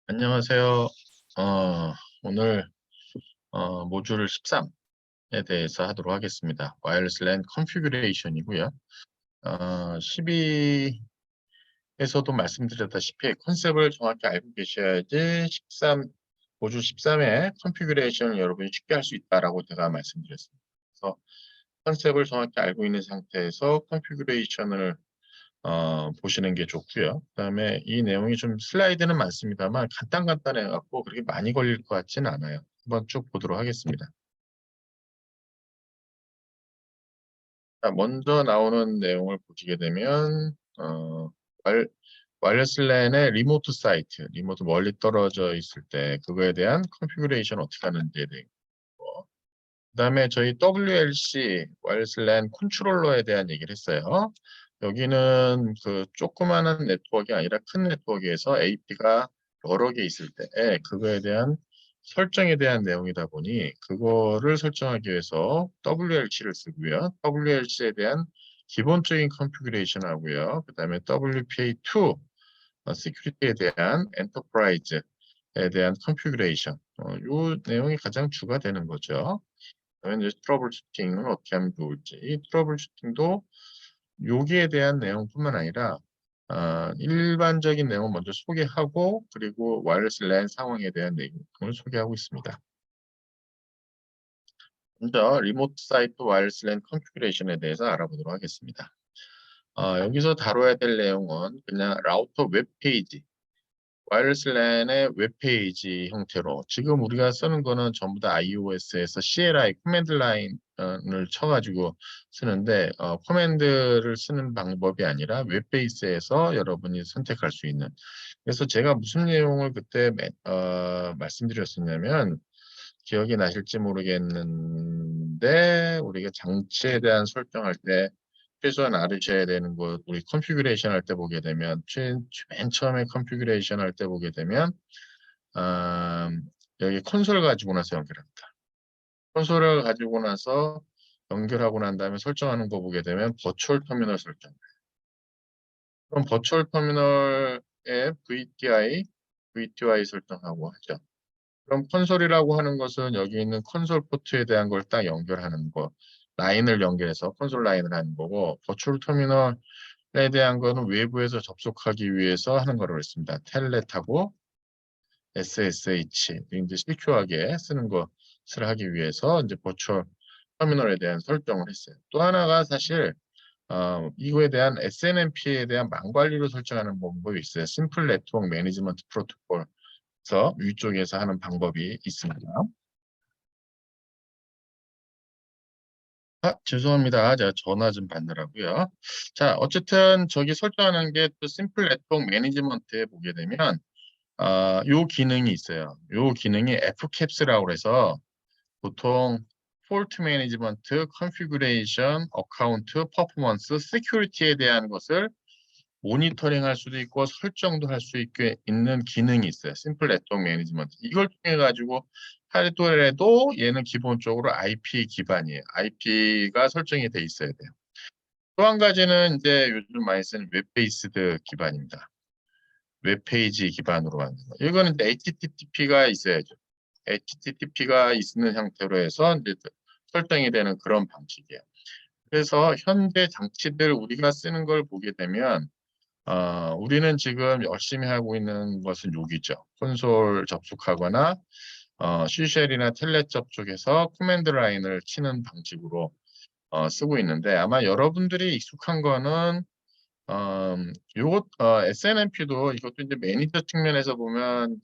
안녕하세요. 오늘 모듈 13에 대해서 하도록 하겠습니다. 와이어리스 랜 컨피규레이션이고요. 12에서도 말씀드렸다시피 컨셉을 정확히 알고 계셔야지 모듈 13의 컨피규레이션을 여러분이 쉽게 할 수 있다라고 제가 말씀드렸습니다. 그래서 컨셉을 정확히 알고 있는 상태에서 컨피규레이션을 보시는 게 좋고요. 그다음에 이 내용이 좀 슬라이드는 많습니다만 간단해갖고 그렇게 많이 걸릴 것 같지는 않아요. 한번 쭉 보도록 하겠습니다. 자, 먼저 나오는 내용을 보시게 되면 와이어리스 랜의 리모트 사이트, 리모트 멀리 떨어져 있을 때 그거에 대한 컨피그레이션 어떻게 하는지에 대해 있고, 그다음에 저희 WLC 와이어리스 랜 컨트롤러에 대한 얘기를 했어요. 여기는 그 조그마한 네트워크가 아니라 큰 네트워크에서 AP가 여러 개 있을 때 그거에 대한 설정에 대한 내용이다 보니 그거를 설정하기 위해서 WLC를 쓰고요. WLC에 대한 기본적인 컨피그레이션 하고요. 그다음에 WPA2 시큐리티에 대한 엔터프라이즈에 대한 컨피그레이션 이 내용이 가장 주가 되는 거죠. 그다음에 이제 트러블 슈팅은 어떻게 하면 좋을지, 이 트러블 슈팅도 여기에 대한 내용뿐만 아니라 일반적인 내용을 먼저 소개하고 그리고 와이어리스 랜 상황에 대한 내용을 소개하고 있습니다. 먼저 리모트 사이트 와이어리스 랜 컨피그레이션에 대해서 알아보도록 하겠습니다. 여기서 다뤄야 될 내용은 그냥 라우터 웹페이지, 와이어리스 랜의 웹페이지 형태로 지금 우리가 쓰는 거는 전부 다 iOS에서 CLI 코맨드 라인을 쳐가지고 쓰는데 코맨드를 쓰는 방법이 아니라 웹베이스에서 여러분이 선택할 수 있는. 그래서 제가 무슨 내용을 그때 말씀드렸었냐면 기억이 나실지 모르겠는데 우리가 장치에 대한 설정할 때 최소한 알으셔야 되는 것, 우리 컨피규레이션 할 때 보게 되면 맨 처음에 컨피규레이션 할 때 보게 되면 여기 콘솔 가지고 나서 연결합니다. 콘솔을 가지고 나서 연결하고 난 다음에 설정하는 거 보게 되면 버추얼 터미널 설정. 그럼 버추얼 터미널에 VTY 설정하고 하죠. 그럼 콘솔이라고 하는 것은 여기 있는 콘솔 포트에 대한 걸 딱 연결하는 거, 라인을 연결해서 콘솔 라인을 하는 거고, 버추얼 터미널에 대한 거는 외부에서 접속하기 위해서 하는 거라고 했습니다. 텔넷하고 SSH, 이제 시큐어하게 쓰는 것을 하기 위해서 이제 버추얼 터미널에 대한 설정을 했어요. 또 하나가 사실 이거에 대한 SNMP에 대한 망관리로 설정하는 방법이 있어요. 심플 네트워크 매니지먼트 프로토콜. 위쪽에서 하는 방법이 있습니다. 죄송합니다. 제가 전화 좀 받느라고요. 자, 어쨌든 저기 설정하는 게 또 심플 네트워크 매니지먼트에 보게 되면 요 기능이 있어요. 요 기능이 FCAPS라고 해서 보통 폴트 매니지먼트, 컨피그레이션, 어카운트, 퍼포먼스, 시큐리티에 대한 것을 모니터링 할 수도 있고 설정도 할 수 있는 기능이 있어요. 심플 네트워크 매니지먼트. 이걸 통해 가지고 하더라도 얘는 기본적으로 IP 기반이에요. IP가 설정이 돼 있어야 돼요. 또 한 가지는 이제 요즘 많이 쓰는 웹 베이스드 기반입니다. 웹페이지 기반으로 하는 거. 이거는 이제 HTTP가 있어야죠. HTTP가 있는 형태로 해서 이제 설정이 되는 그런 방식이에요. 그래서 현재 장치들 우리가 쓰는 걸 보게 되면 우리는 지금 열심히 하고 있는 것은 여기죠. 콘솔 접속하거나 C쉘이나 텔넷 접속해서 코맨드 라인을 치는 방식으로 쓰고 있는데 아마 여러분들이 익숙한 거는 SNMP도 이것도 이제 매니저 측면에서 보면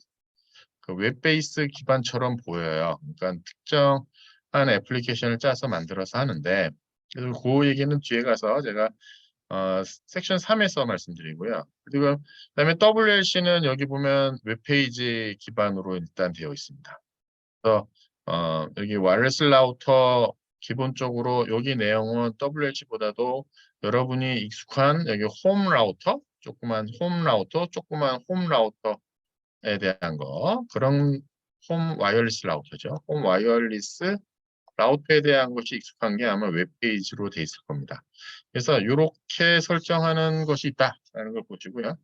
그 웹베이스 기반처럼 보여요. 그러니까 특정한 애플리케이션을 짜서 만들어서 하는데 그래서 그 얘기는 뒤에 가서 제가 섹션 3에서 말씀드리고요. 그리고 그다음에 WLC는 여기 보면 웹페이지 기반으로 일단 되어 있습니다. 그래서 여기 와이어리스 라우터 기본적으로 여기 내용은 WLC보다도 여러분이 익숙한 여기 홈 라우터, 조그만 홈 라우터, 조그만 홈 라우터에 대한 거 그런 홈 와이어리스 라우터죠. 홈 와이어리스 라우터에 대한 것이 익숙한 게 아마 웹페이지로 돼 있을 겁니다. 그래서 이렇게 설정하는 것이 있다라는 걸 보시고요.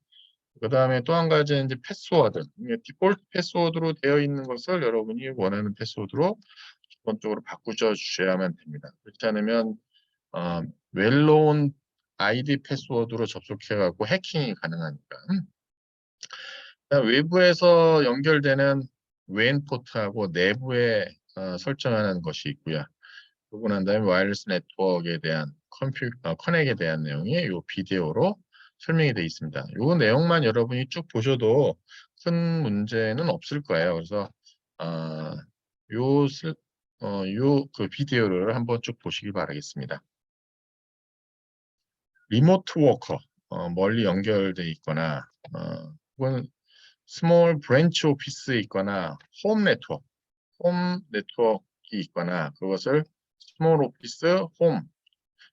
그다음에 또 한 가지 이제 패스워드. 디폴트 패스워드로 되어 있는 것을 여러분이 원하는 패스워드로 기본적으로 바꾸셔 주셔야만 됩니다. 그렇지 않으면 어, 웰known 아이디 패스워드로 접속해 갖고 해킹이 가능하니까. 외부에서 연결되는 웨인 포트하고 내부에 설정하는 것이 있고요. 그러고 난 다음에 와이어리스 네트워크에 대한 커넥에 대한 내용이 이 비디오로 설명이 되어 있습니다. 이 내용만 여러분이 쭉 보셔도 큰 문제는 없을 거예요. 그래서 어, 그 비디오를 한번 쭉 보시기 바라겠습니다. 리모트 워커, 멀리 연결돼 있거나 혹은 스몰 브랜치 오피스에 있거나 홈 네트워크가 있거나 그것을 스몰 오피스 홈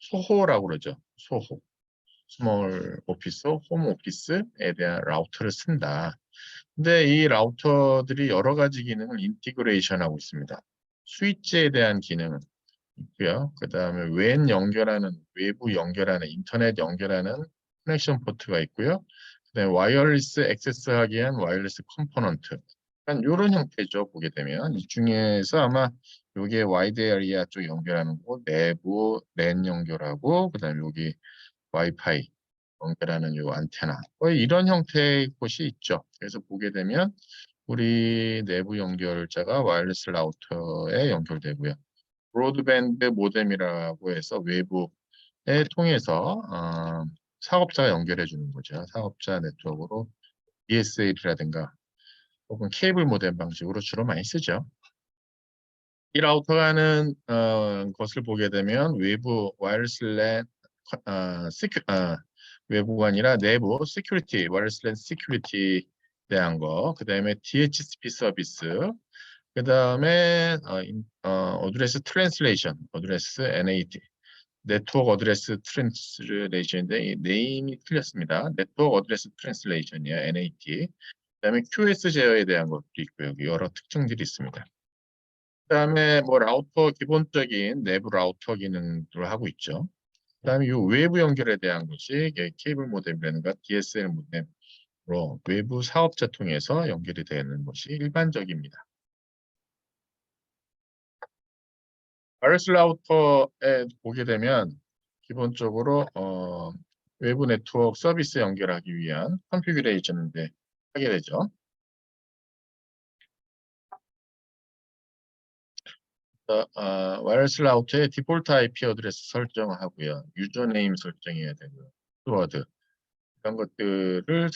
소호라고 그러죠. 소호. 스몰 오피스, 홈 오피스에 대한 라우터를 쓴다. 근데 이 라우터들이 여러 가지 기능을 인티그레이션 하고 있습니다. 스위치에 대한 기능은 있고요. 그 다음에 외부 연결하는, 인터넷 연결하는 커넥션 포트가 있고요. 그다음에 와이어리스 액세스하기 위한 와이어리스 컴포넌트. 이런 형태죠. 보게 되면 이 중에서 아마 여기에 와이드 에리아 쪽 연결하는 거, 내부 랜 연결하고 그다음에 여기 와이파이 연결하는 요 안테나 거의 이런 형태의 곳이 있죠. 그래서 보게 되면 우리 내부 연결자가 와이어리스 라우터에 연결되고요. 브로드밴드 모뎀이라고 해서 외부에 통해서 사업자가 연결해 주는 거죠. 사업자 네트워크로 DSL이라든가 혹은 케이블 모뎀 방식으로 주로 많이 쓰죠. 이 라우터가 하는 것을 보게 되면 외부 와이어리스 랜 어, 시큐, 어, 외부가 아니라 내부 시큐리티, 와이어리스 랜 시큐리티에 대한 거, 그 다음에 DHCP 서비스, 그 다음에 어드레스 트랜슬레이션, 어드레스 NAT, 네트워크 어드레스 트랜슬레이션인데 이 네임이 틀렸습니다. 네트워크 어드레스 트랜슬레이션이에요, NAT. 그다음에 QS 제어에 대한 것도 있고 여기 여러 특징들이 있습니다. 그다음에 뭐 라우터 기본적인 내부 라우터 기능들을 하고 있죠. 그다음에 이 외부 연결에 대한 것이 케이블 모뎀이라든가 DSL 모뎀으로 외부 사업자 통해서 연결이 되는 것이 일반적입니다. 와이어리스 라우터에 보게 되면 기본적으로 외부 네트워크 서비스 연결하기 위한 컨피규레이션을 하게 되죠. 와이어리스 라우터의 디폴트 IP 어드레스 설정하고요. 유저네임 설정해야 되고요. 키워드 이런 것들을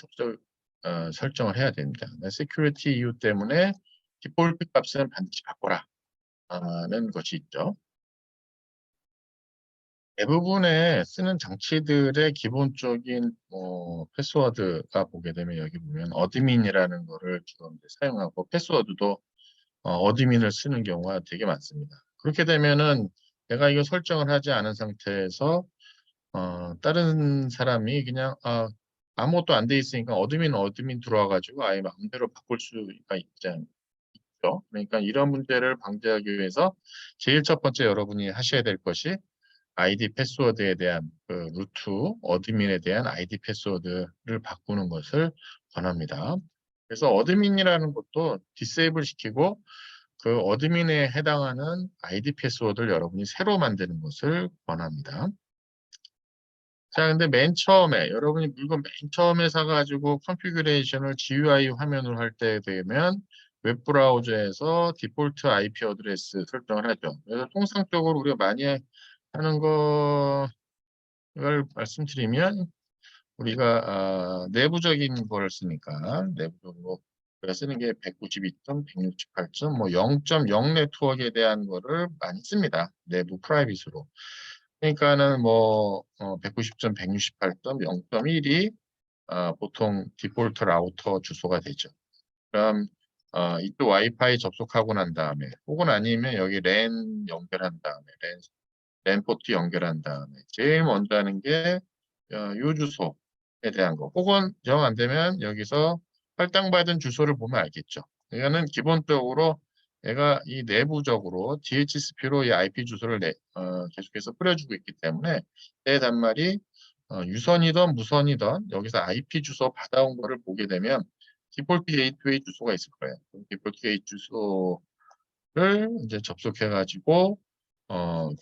설정을 해야 됩니다. 시큐리티 이유 때문에 디폴트 값은 반드시 바꿔라 하는 것이 있죠. 대부분의 쓰는 장치들의 기본적인 패스워드가 보게 되면 여기 보면 어드민이라는 거를 기본 사용하고 패스워드도 어드민을 쓰는 경우가 되게 많습니다. 그렇게 되면은 내가 이거 설정을 하지 않은 상태에서 다른 사람이 그냥 아무것도 안 돼 있으니까 어드민 들어와가지고 아예 마음대로 바꿀 수가 있죠. 그러니까 이런 문제를 방지하기 위해서 제일 첫 번째 여러분이 하셔야 될 것이 아이디 패스워드에 대한 그 루트 어드민에 대한 아이디 패스워드를 바꾸는 것을 권합니다. 그래서 어드민이라는 것도 디세이블 시키고 그 어드민에 해당하는 아이디 패스워드를 여러분이 새로 만드는 것을 권합니다. 자, 근데 맨 처음에 여러분이 물건 맨 처음에 사가지고 컨피규레이션을 GUI 화면으로 할 때 되면 웹브라우저에서 디폴트 IP 어드레스 설정을 하죠. 그래서 통상적으로 우리가 많이 하는 거를 말씀드리면 우리가 내부적인 걸 쓰니까 내부적으로 우리가 쓰는 게 192점, 168점, 뭐 0.0 네트워크에 대한 거를 많이 씁니다. 내부 프라이빗으로. 그러니까는 뭐 190점, 168점, 0.1이 보통 디폴트 라우터 주소가 되죠. 그럼 이쪽 와이파이 접속하고 난 다음에 혹은 아니면 여기 랜 연결한 다음에 랜 포트 연결한 다음에 제일 먼저 하는 게 요 주소에 대한 거. 혹은 정 안 되면 여기서 할당받은 주소를 보면 알겠죠. 이거는 기본적으로 내가 이 내부적으로 DHCP로 이 IP 주소를 계속해서 뿌려주고 있기 때문에 내 단말이 유선이든 무선이든 여기서 IP 주소 받아온 거를 보게 되면 디폴트 게이트웨이 주소가 있을 거예요. 디폴트 게이트 주소를 이제 접속해가지고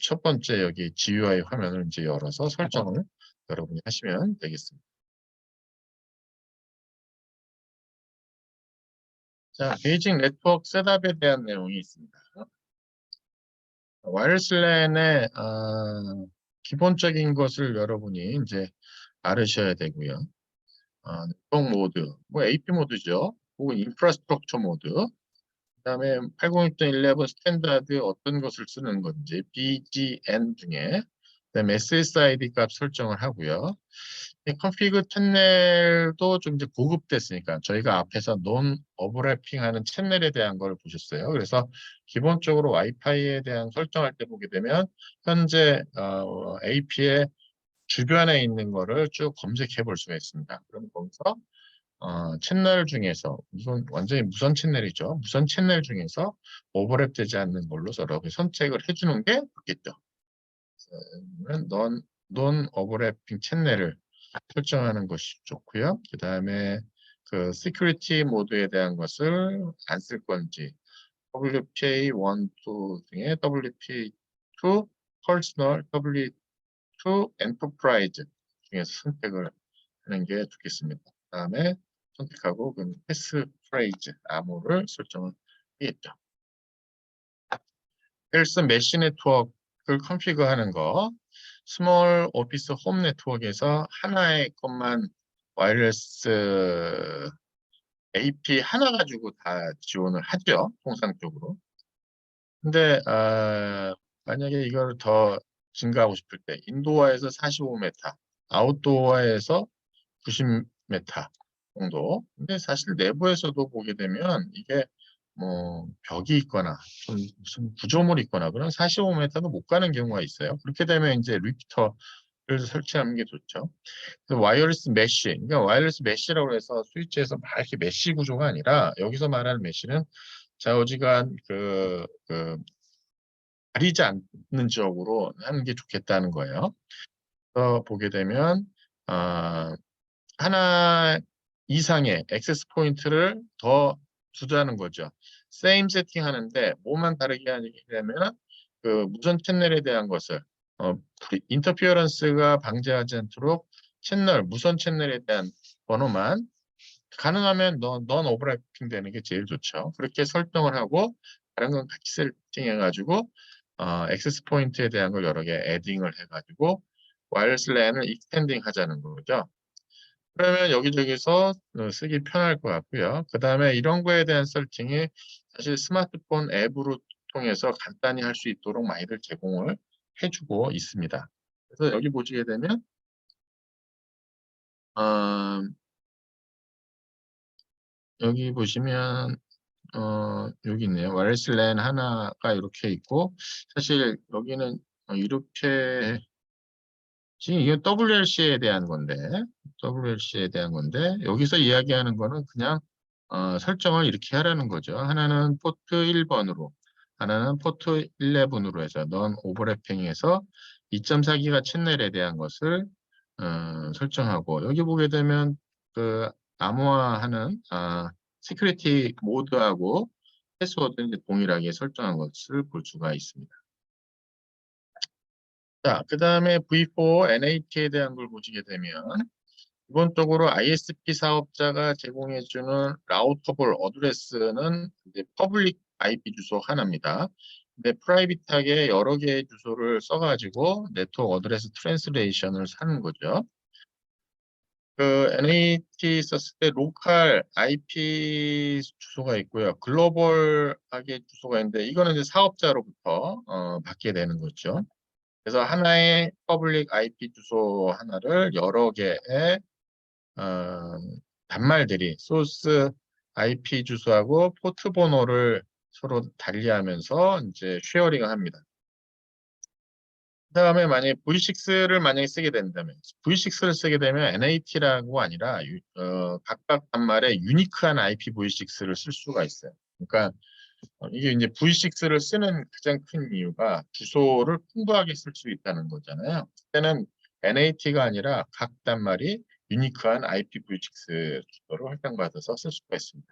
첫 번째 여기 GUI 화면을 이제 열어서 설정을 여러분이 하시면 되겠습니다. 자, 베이징 네트워크 셋업에 대한 내용이 있습니다. 와이어리스 랜의 기본적인 것을 여러분이 이제 알으셔야 되고요. 네트워크 모드, 뭐 AP 모드죠. 혹은 인프라스트럭처 모드. 그다음에 802.11 스탠다드 어떤 것을 쓰는 건지 BGN 중에 그다음에 SSID 값 설정을 하고요. 컨피그 채널도 좀 이제 고급됐으니까 저희가 앞에서 논 오버래핑하는 채널에 대한 걸 보셨어요. 그래서 기본적으로 와이파이에 대한 설정할 때 보게 되면 현재 AP의 주변에 있는 거를 쭉 검색해 볼 수가 있습니다. 그럼 거기서 채널 중에서 완전히 무선 채널이죠. 무선 채널 중에서 오버랩되지 않는 걸로 서로 선택을 해주는 게 좋겠죠. 넌 오버래핑 채널을 설정하는 것이 좋고요. 그 다음에 그 시큐리티 모드에 대한 것을 안 쓸 건지 WPA 1, 2 중에 WPA 2 Personal, W2 Enterprise 중에서 선택을 하는 게 좋겠습니다. 그 다음에 선택하고 그 패스프레이즈 암호를 설정을 하겠죠. 헬스 메시 네트워크를 컨피그하는 거, 스몰 오피스 홈 네트워크에서 하나의 것만 와이어리스 AP 하나 가지고 다 지원을 하죠. 통상적으로. 근데 만약에 이걸 더 증가하고 싶을 때 인도어에서 45m, 아웃도어에서 90m 정도. 근데 사실 내부에서도 보게 되면 이게 뭐 벽이 있거나 좀 무슨 구조물이 있거나 그런 45m도 못 가는 경우가 있어요. 그렇게 되면 이제 리피터를 설치하는 게 좋죠. 그래서 와이어리스 메쉬, 그러니까 와이어리스 메쉬라고 해서 스위치에서 막 이렇게 메쉬 구조가 아니라 여기서 말하는 메쉬는 좌우지간 가리지 않는 지역으로 하는 게 좋겠다는 거예요. 그래서 보게 되면 아, 하나 이상의 액세스 포인트를 더 주자는 거죠. 세임 세팅 하는데 뭐만 다르게 하냐면 그 무선 채널에 대한 것을 인터피어런스가 방지하지 않도록 무선 채널에 대한 번호만 가능하면 넌 오버래핑 되는 게 제일 좋죠. 그렇게 설정을 하고 다른 건 같이 세팅해 가지고 액세스 포인트에 대한 걸 여러 개 애딩을 해 가지고 와이어리스 랜을 익스텐딩 하자는 거죠. 그러면 여기저기서 쓰기 편할 것 같고요. 그 다음에 이런 거에 대한 설정이 사실 스마트폰 앱으로 통해서 간단히 할 수 있도록 많이들 제공을 해주고 있습니다. 그래서 여기 보시게 되면 어, 여기 보시면 여기 있네요. 와이어리스 랜 하나가 이렇게 있고 사실 여기는 이렇게 지금 이게 WLC에 대한 건데, WLC에 대한 건데, 여기서 이야기하는 거는 그냥 설정을 이렇게 하라는 거죠. 하나는 포트 1번으로, 하나는 포트 11으로 해서 넌 오버래핑해서 2.4기가 채널에 대한 것을 설정하고 여기 보게 되면 그 암호화하는 시큐리티 모드하고 패스워드는 이제 동일하게 설정한 것을 볼 수가 있습니다. 자, 그 다음에 V4 NAT에 대한 걸 보시게 되면 기본적으로 ISP 사업자가 제공해주는 라우터블 어드레스는 이제 퍼블릭 IP 주소 하나입니다. 근데 프라이빗하게 여러 개의 주소를 써가지고 네트워크 어드레스 트랜스레이션을 하는 거죠. 그 NAT 썼을 때 로컬 IP 주소가 있고요. 글로벌하게 주소가 있는데 이거는 이제 사업자로부터 받게 되는 거죠. 그래서 하나의 퍼블릭 IP 주소 하나를 여러 개의 어, 단말들이 소스 IP 주소하고 포트 번호를 서로 달리하면서 이제 쉐어링을 합니다. 그다음에 만약에 V6를 만약에 쓰게 된다면 V6를 쓰게 되면 NAT라고 아니라 각각 단말에 유니크한 IP V6를 쓸 수가 있어요. 그러니까 이게 이제 V6를 쓰는 가장 큰 이유가 주소를 풍부하게 쓸 수 있다는 거잖아요. 그때는 NAT가 아니라 각 단말이 유니크한 IPv6 주소로 할당받아서 쓸 수가 있습니다.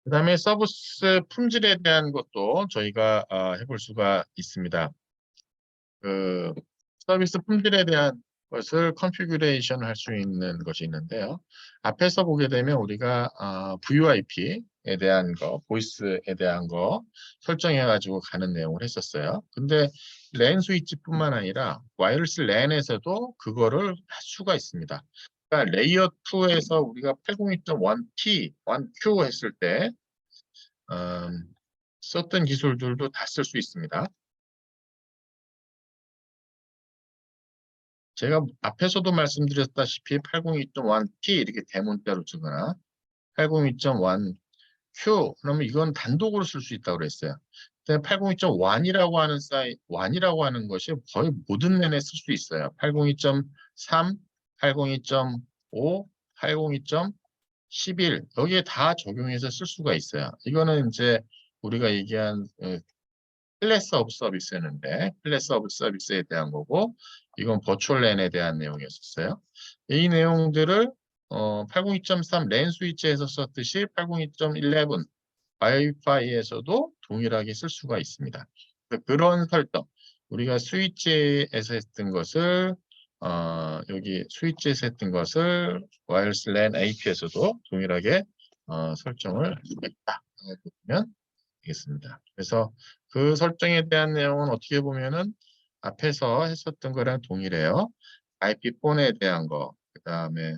그 다음에 서비스 품질에 대한 것도 저희가 해볼 수가 있습니다. 그 서비스 품질에 대한 것을 컨피규레이션 할 수 있는 것이 있는데요. 앞에서 보게 되면 우리가 VoIP에 대한 거, 보이스에 대한 거 설정해가지고 가는 내용을 했었어요. 근데 랜 스위치뿐만 아니라 와이어리스 랜에서도 그거를 할 수가 있습니다. 그러니까 레이어 2에서 우리가 802.1T, 1Q 했을 때 썼던 기술들도 다 쓸 수 있습니다. 제가 앞에서도 말씀드렸다시피 802.1T 이렇게 대문자로 쓰거나 802.1Q 그러면 이건 단독으로 쓸 수 있다고 그랬어요. 근데 802.1이라고 하는 원이라고 하는 것이 거의 모든 랜에 쓸 수 있어요. 802.3, 802.5, 802.11 여기에 다 적용해서 쓸 수가 있어요. 이거는 이제 우리가 얘기한 클래스 오브 서비스였는데 클래스 오브 서비스에 대한 거고 이건 버추얼 랜에 대한 내용이었어요. 이 내용들을 802.3 랜 스위치에서 썼듯이 802.11 와이파이에서도 동일하게 쓸 수가 있습니다. 그런 설정 우리가 스위치에서 했던 것을 여기 스위치에서 했던 것을 와이어리스 랜 AP에서도 동일하게 설정을 할 수가 있다. 보면 되겠습니다. 그래서 그 설정에 대한 내용은 어떻게 보면은 앞에서 했었던 거랑 동일해요. IP4에 대한 거, 그 다음에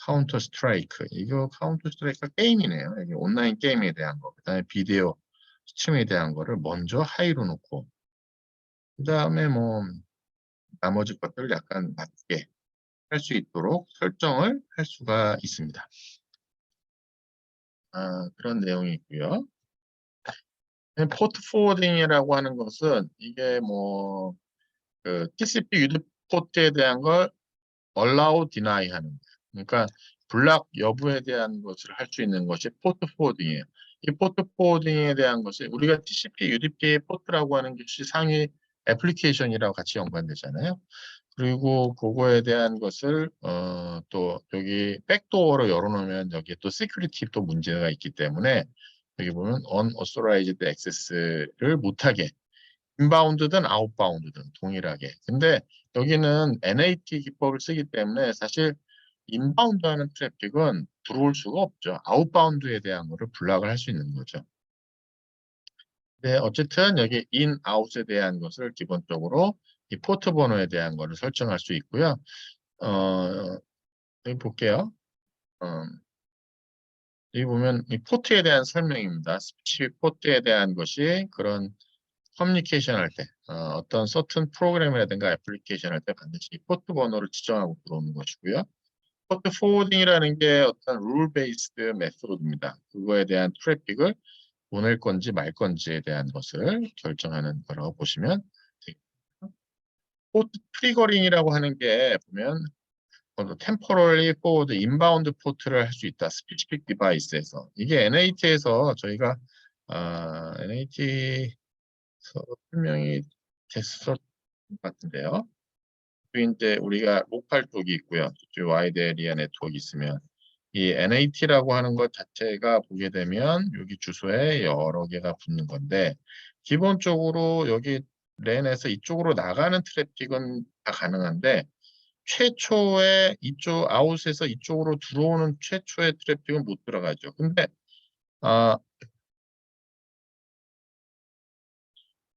카운터 스트라이크, 이거 카운터 스트라이크가 게임이네요. 이게 온라인 게임에 대한 거, 그 다음에 비디오 스트림에 대한 거를 먼저 하이로 놓고, 그 다음에 뭐 나머지 것들을 약간 낮게 할 수 있도록 설정을 할 수가 있습니다. 그런 내용이 있고요. 포트 포워딩이라고 하는 것은 이게 뭐 그 TCP 유도 포트에 대한 걸 allow, deny 하는 거예요. 그러니까 블락 여부에 대한 것을 할 수 있는 것이 포트 포워딩이에요. 이 포트 포워딩에 대한 것이 우리가 TCP, UDP 포트라고 하는 것이 상위 애플리케이션이라고 같이 연관되잖아요. 그리고 그거에 대한 것을 또 여기 백도어로 열어놓으면 여기 또 시큐리티 또 문제가 있기 때문에 여기 보면 unauthorized access를 못하게 인바운드든 아웃바운드든 동일하게. 근데 여기는 NAT 기법을 쓰기 때문에 사실 인바운드 하는 트래픽은 들어올 수가 없죠. 아웃바운드에 대한 거를 블락을 할 수 있는 거죠. 네, 어쨌든 여기 인, 아웃에 대한 것을 기본적으로 이 포트 번호에 대한 거를 설정할 수 있고요. 여기 볼게요. 어, 여기 보면 이 포트에 대한 설명입니다. 스피시픽 포트에 대한 것이 그런 커뮤니케이션 할 때, 어떤 서튼 프로그램이라든가 애플리케이션 할 때 반드시 포트 번호를 지정하고 들어오는 것이고요. 포트 포워딩이라는 게 어떤 룰 베이스드 메소드입니다. 그거에 대한 트래픽을 보낼 건지 말 건지에 대한 것을 결정하는 거라고 보시면 되겠습니다. 포트 트리거링이라고 하는 게 보면 temporary forward inbound 포트를 할 수 있다. 스페시픽 디바이스에서. 이게 NAT에서 저희가 NAT 설명이 됐었던 것 같은데요. 이제 우리가 로컬 쪽이 있고요. 와이드 에리아 네트워크 있으면 이 NAT라고 하는 것 자체가 보게 되면 여기 주소에 여러 개가 붙는 건데 기본적으로 여기 랜에서 이쪽으로 나가는 트래픽은 다 가능한데 최초에 이쪽 아웃에서 이쪽으로 들어오는 최초의 트래픽은 못 들어가죠. 근데 아,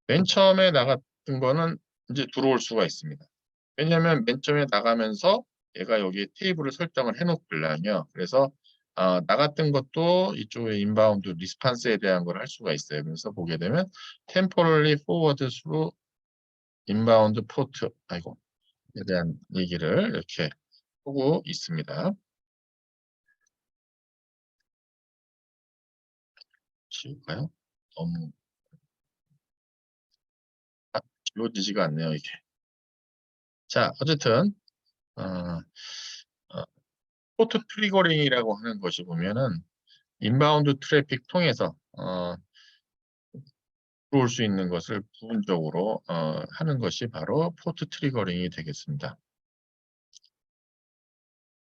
맨 처음에 나갔던 거는 이제 들어올 수가 있습니다. 왜냐하면 맨 처음에 나가면서 얘가 여기 테이블을 설정을 해놓으려면 그래서 나갔던 것도 이쪽에 인바운드 리스판스에 대한 걸 할 수가 있어요. 그래서 보게 되면 temporarily forward through inbound port 에 대한 얘기를 이렇게 하고 있습니다. 지울까요? 너무 지워지지가 않네요, 이게. 자, 어쨌든 어, 포트 트리거링이라고 하는 것이 보면은 인바운드 트래픽 통해서 들어올 수 있는 것을 부분적으로 하는 것이 바로 포트 트리거링이 되겠습니다.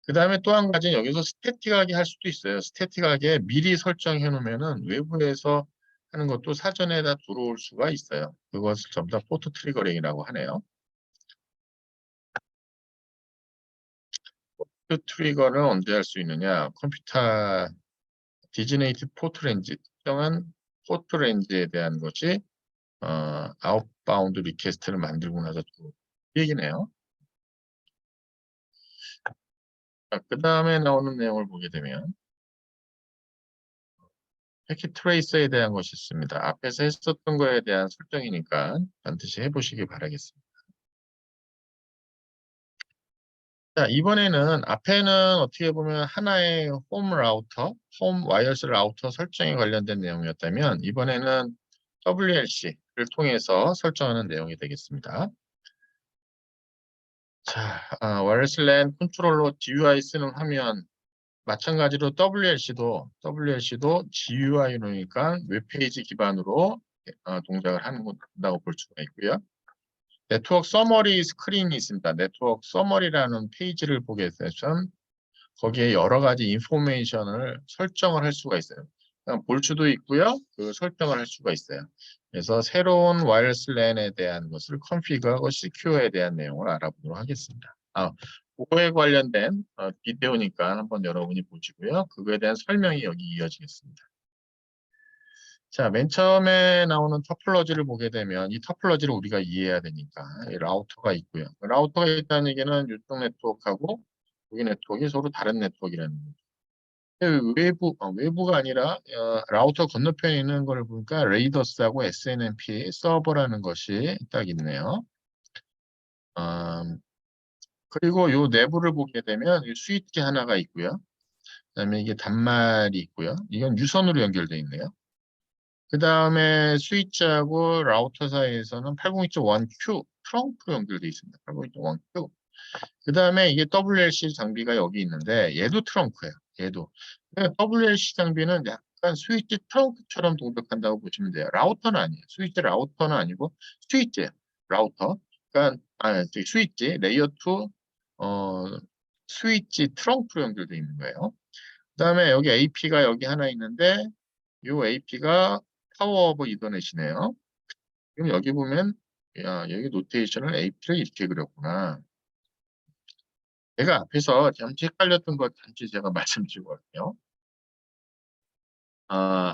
그 다음에 또 한 가지 여기서 스태틱하게 할 수도 있어요. 스태틱하게 미리 설정해 놓으면은 외부에서 하는 것도 사전에 다 들어올 수가 있어요. 그것을 전부 다 포트 트리거링이라고 하네요. 포트 트리거는 언제 할 수 있느냐? 컴퓨터 디지네이트 포트 렌지, 특정한 포트 렌지에 대한 것이 아웃바운드 리퀘스트를 만들고 나서 이 얘기네요. 그 다음에 나오는 내용을 보게 되면 패킷 트레이서에 대한 것이 있습니다. 앞에서 했었던 거에 대한 설정이니까 반드시 해보시기 바라겠습니다. 자, 이번에는 앞에는 어떻게 보면 하나의 홈 라우터, 홈 와이어스 라우터 설정에 관련된 내용이었다면 이번에는 WLC를 통해서 설정하는 내용이 되겠습니다. 자, 와이어스 랜 컨트롤러 GUI 쓰는 화면 마찬가지로 WLC도 GUI로니까 웹페이지 기반으로 동작을 한다고 볼 수가 있고요. 네트워크 서머리 스크린이 있습니다. 네트워크 서머리라는 페이지를 보게 되면 거기에 여러 가지 인포메이션을 설정을 할 수가 있어요. 그냥 볼 수도 있고요. 그 설정을 할 수가 있어요. 그래서 새로운 와이어스 랜에 대한 것을 컨피그하고 시큐어에 대한 내용을 알아보도록 하겠습니다. 그거에 관련된 비디오니까 한번 여러분이 보시고요. 그거에 대한 설명이 여기 이어지겠습니다. 자, 맨 처음에 나오는 터플러지를 보게 되면 이 터플러지를 우리가 이해해야 되니까 이 라우터가 있고요. 라우터가 있다는 얘기는 이쪽 네트워크하고 여기 네트워크가 서로 다른 네트워크라는 거죠. 외부가 아니라 라우터 건너편에 있는 걸 보니까 레이더스하고 SNMP 서버라는 것이 딱 있네요. 그리고 요 내부를 보게 되면 스위치 하나가 있고요. 그다음에 이게 단말이 있고요. 이건 유선으로 연결되어 있네요. 그 다음에 스위치하고 라우터 사이에서는 802.1Q 트렁크로 연결되어 있습니다. 802.1Q. 그 다음에 이게 WLC 장비가 여기 있는데 얘도 트렁크예요. 얘도. 그러니까 WLC 장비는 약간 스위치 트렁크처럼 동작한다고 보시면 돼요. 라우터는 아니에요. 스위치 라우터는 아니고 스위치 라우터. 그러니까 저기 스위치 레이어 2 스위치 트렁크로 연결되어 있는 거예요. 그 다음에 여기 AP가 여기 하나 있는데 이 AP가 파워 오브 이더넷이네요. 그럼 여기 보면 야, 여기 노테이션을 AP를 이렇게 그렸구나. 제가 앞에서 잠시 헷갈렸던 것 잠시 제가 말씀드리고 갈게요.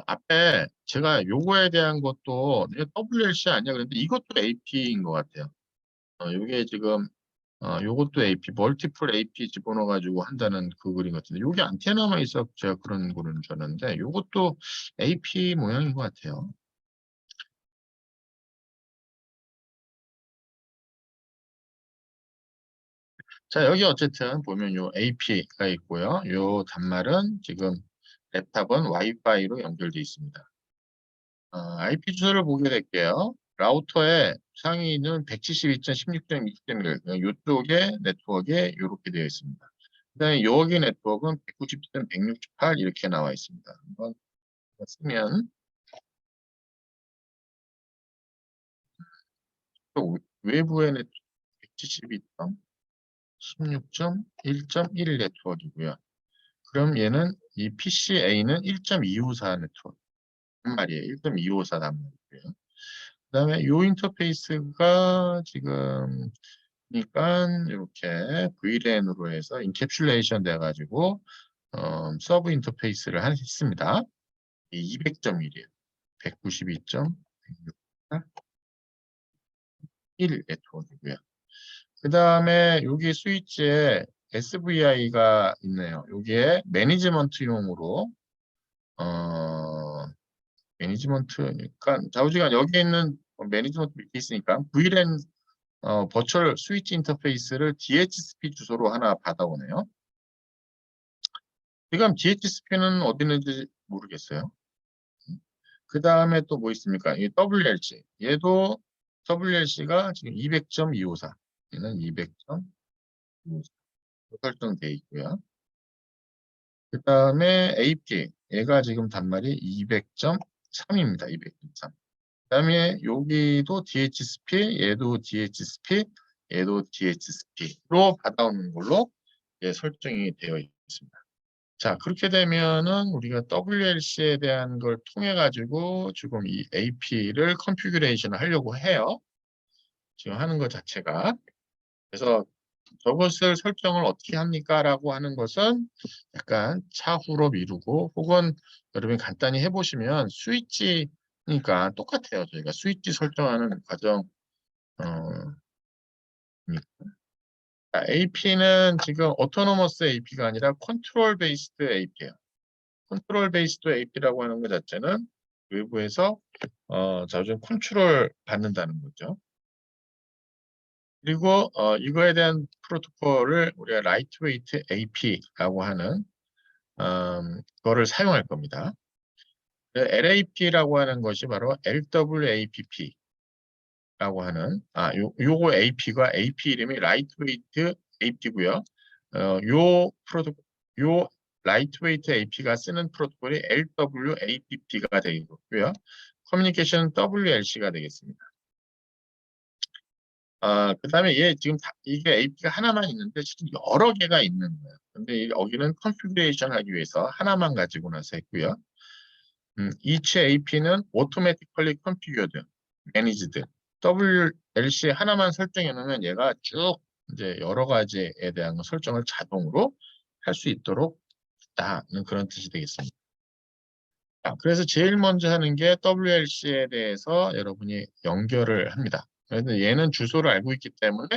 앞에 제가 요거에 대한 것도 WLC 아니야 그랬는데 이것도 AP인 것 같아요. 요게 지금 요것도 AP, 멀티플 AP 집어넣어가지고 한다는 그 그림 같은데 요게 안테나만 있어 제가 그런 거는 줬는데 요것도 AP 모양인 것 같아요. 자, 여기 어쨌든 보면 요 AP가 있고요. 요 단말은 지금 랩탑은 와이파이로 연결되어 있습니다. IP 주소를 보게 될게요. 라우터의 상위는 172.16.20.1, 요쪽에 네트워크에 이렇게 되어 있습니다. 그 다음에 여기 네트워크는 190.168 이렇게 나와 있습니다. 한번 쓰면 또 외부의 네트워크 172.16.1.1 네트워크이고요. 그럼 얘는 이 PCA는 1.254 네트워크 한 마리에 1.254 단말이고요. 그다음에 요 인터페이스가 지금 보니까 이렇게 VLAN으로 해서 인캡슐레이션 돼가지고 서브 인터페이스를 했습니다. 200.1이에요. 192.168.1 네트워크이고요. 그 다음에 여기 스위치에 SVI가 있네요. 여기에 매니지먼트용으로 매니지먼트니까 좌우지간 여기 있는 매니지먼트 밑에 있으니까 VLAN 버추얼 스위치 인터페이스를 DHCP 주소로 하나 받아오네요. 지금 DHCP는 어디 있는지 모르겠어요. 그 다음에 또 뭐 있습니까? 이 WLC. 얘도 WLC가 지금 200.254. 얘는 200.254 설정되어 있고요. 그 다음에 AP. 얘가 지금 단말이 200.3입니다. 200.3. 그다음에 여기도 DHCP, 얘도 DHCP, 얘도 DHCP로 받아오는 걸로 설정이 되어 있습니다. 자, 그렇게 되면은 우리가 WLC에 대한 걸 통해 가지고 지금 이 AP를 컨피규레이션을 하려고 해요. 지금 하는 것 자체가. 그래서 저것을 설정을 어떻게 합니까? 라고 하는 것은 약간 차후로 미루고, 혹은 여러분이 간단히 해보시면 스위치니까 똑같아요. 저희가 스위치 설정하는 과정. AP는 지금 오토노머스 AP가 아니라 컨트롤 베이스드 AP예요. 컨트롤 베이스드 AP라고 하는 것 자체는 외부에서 자주 컨트롤 받는다는 거죠. 그리고 이거에 대한 프로토콜을 우리가 라이트웨이트 AP라고 하는 거를 사용할 겁니다. LAP라고 하는 것이 바로 LWAPP라고 하는 요거 AP가 AP 이름이 라이트웨이트 AP고요. 요 라이트웨이트 AP가 쓰는 프로토콜이 LWAPP가 되고요. 커뮤니케이션 WLC가 되겠습니다. 그다음에 얘 지금 이게 AP가 하나만 있는데 지금 여러 개가 있는 거예요. 근데 여기는 컨피그레이션 하기 위해서 하나만 가지고 나서 했고요. each AP는 automatically configured, managed. WLC 하나만 설정해 놓으면 얘가 쭉 이제 여러 가지에 대한 설정을 자동으로 할 수 있도록 있다는 그런 뜻이 되겠습니다. 그래서 제일 먼저 하는 게 WLC에 대해서 여러분이 연결을 합니다. 그래서 얘는 주소를 알고 있기 때문에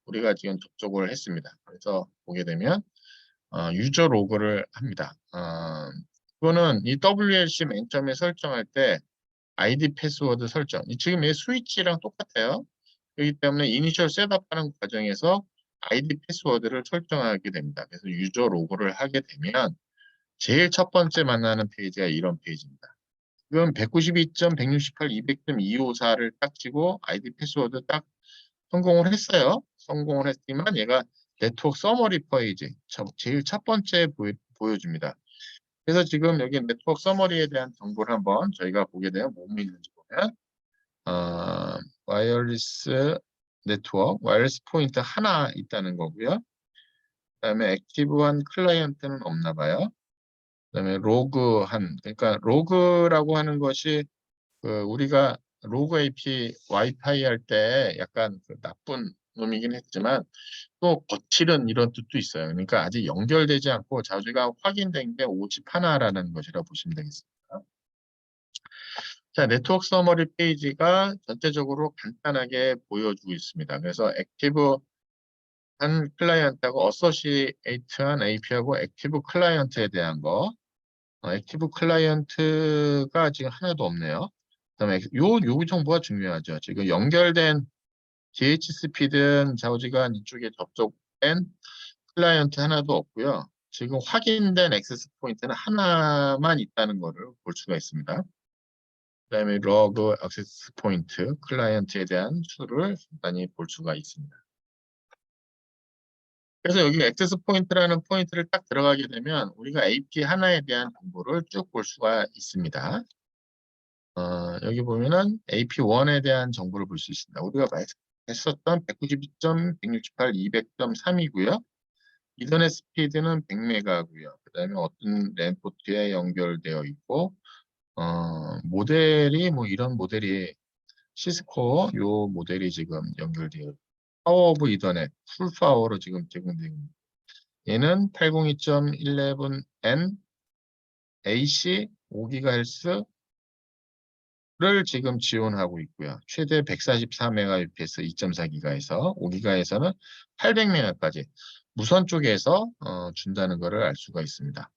우리가 지금 접속을 했습니다. 그래서 보게 되면 유저 로그를 합니다. 이거는 이 WLC 맨 처음에 설정할 때 아이디 패스워드 설정. 지금 얘 스위치랑 똑같아요. 그렇기 때문에 이니셜 셋업하는 과정에서 아이디 패스워드를 설정하게 됩니다. 그래서 유저 로그를 하게 되면 제일 첫 번째 만나는 페이지가 이런 페이지입니다. 지금 192.168, 200.254를 딱 치고 아이디 패스워드 딱 성공을 했어요. 성공을 했지만 얘가 네트워크 서머리 페이지 제일 첫 번째 보여줍니다. 그래서 지금 여기 네트워크 서머리에 대한 정보를 한번 저희가 보게 되면 뭐뭐 있는지 보면 와이어리스 네트워크, 와이어리스 포인트 하나 있다는 거고요. 그다음에 액티브한 클라이언트는 없나 봐요. 그다음에 로그한, 그러니까 로그라고 하는 것이 우리가 로그 AP 와이파이 할 때 약간 나쁜 놈이긴 했지만 또 거칠은 이런 뜻도 있어요. 그러니까 아직 연결되지 않고 자주가 확인된 게 오집 하나라는 것이라 보시면 되겠습니다. 자, 네트워크 서머리 페이지가 전체적으로 간단하게 보여주고 있습니다. 그래서 액티브 한 클라이언트하고 어소시에이트한 AP하고 액티브 클라이언트에 대한 거, 액티브 클라이언트가 지금 하나도 없네요. 그다음에 요 정보가 중요하죠. 지금 연결된 DHCP든 좌우지간 이쪽에 접속된 클라이언트 하나도 없고요. 지금 확인된 액세스 포인트는 하나만 있다는 것을 볼 수가 있습니다. 그다음에 로그 액세스 포인트, 클라이언트에 대한 수를 간단히 볼 수가 있습니다. 그래서 여기 액세스 포인트라는 포인트를 딱 들어가게 되면 우리가 AP 하나에 대한 정보를 쭉 볼 수가 있습니다. 여기 보면은 AP1에 대한 정보를 볼 수 있습니다. 우리가 했었던 192.168, 200.3이고요. 이더넷 스피드는 100메가고요. 그 다음에 어떤 랜 포트에 연결되어 있고, 모델이 뭐 이런 모델이 시스코 요 모델이 지금 연결되어 파워 오브 이더넷 풀 파워로 지금 제공됩니다. 얘는 802.11n AC 5GHz를 지금 지원하고 있고요. 최대 144Mbps 2.4GHz에서 5GHz에서는 800MB까지 무선 쪽에서 준다는 것을 알 수가 있습니다.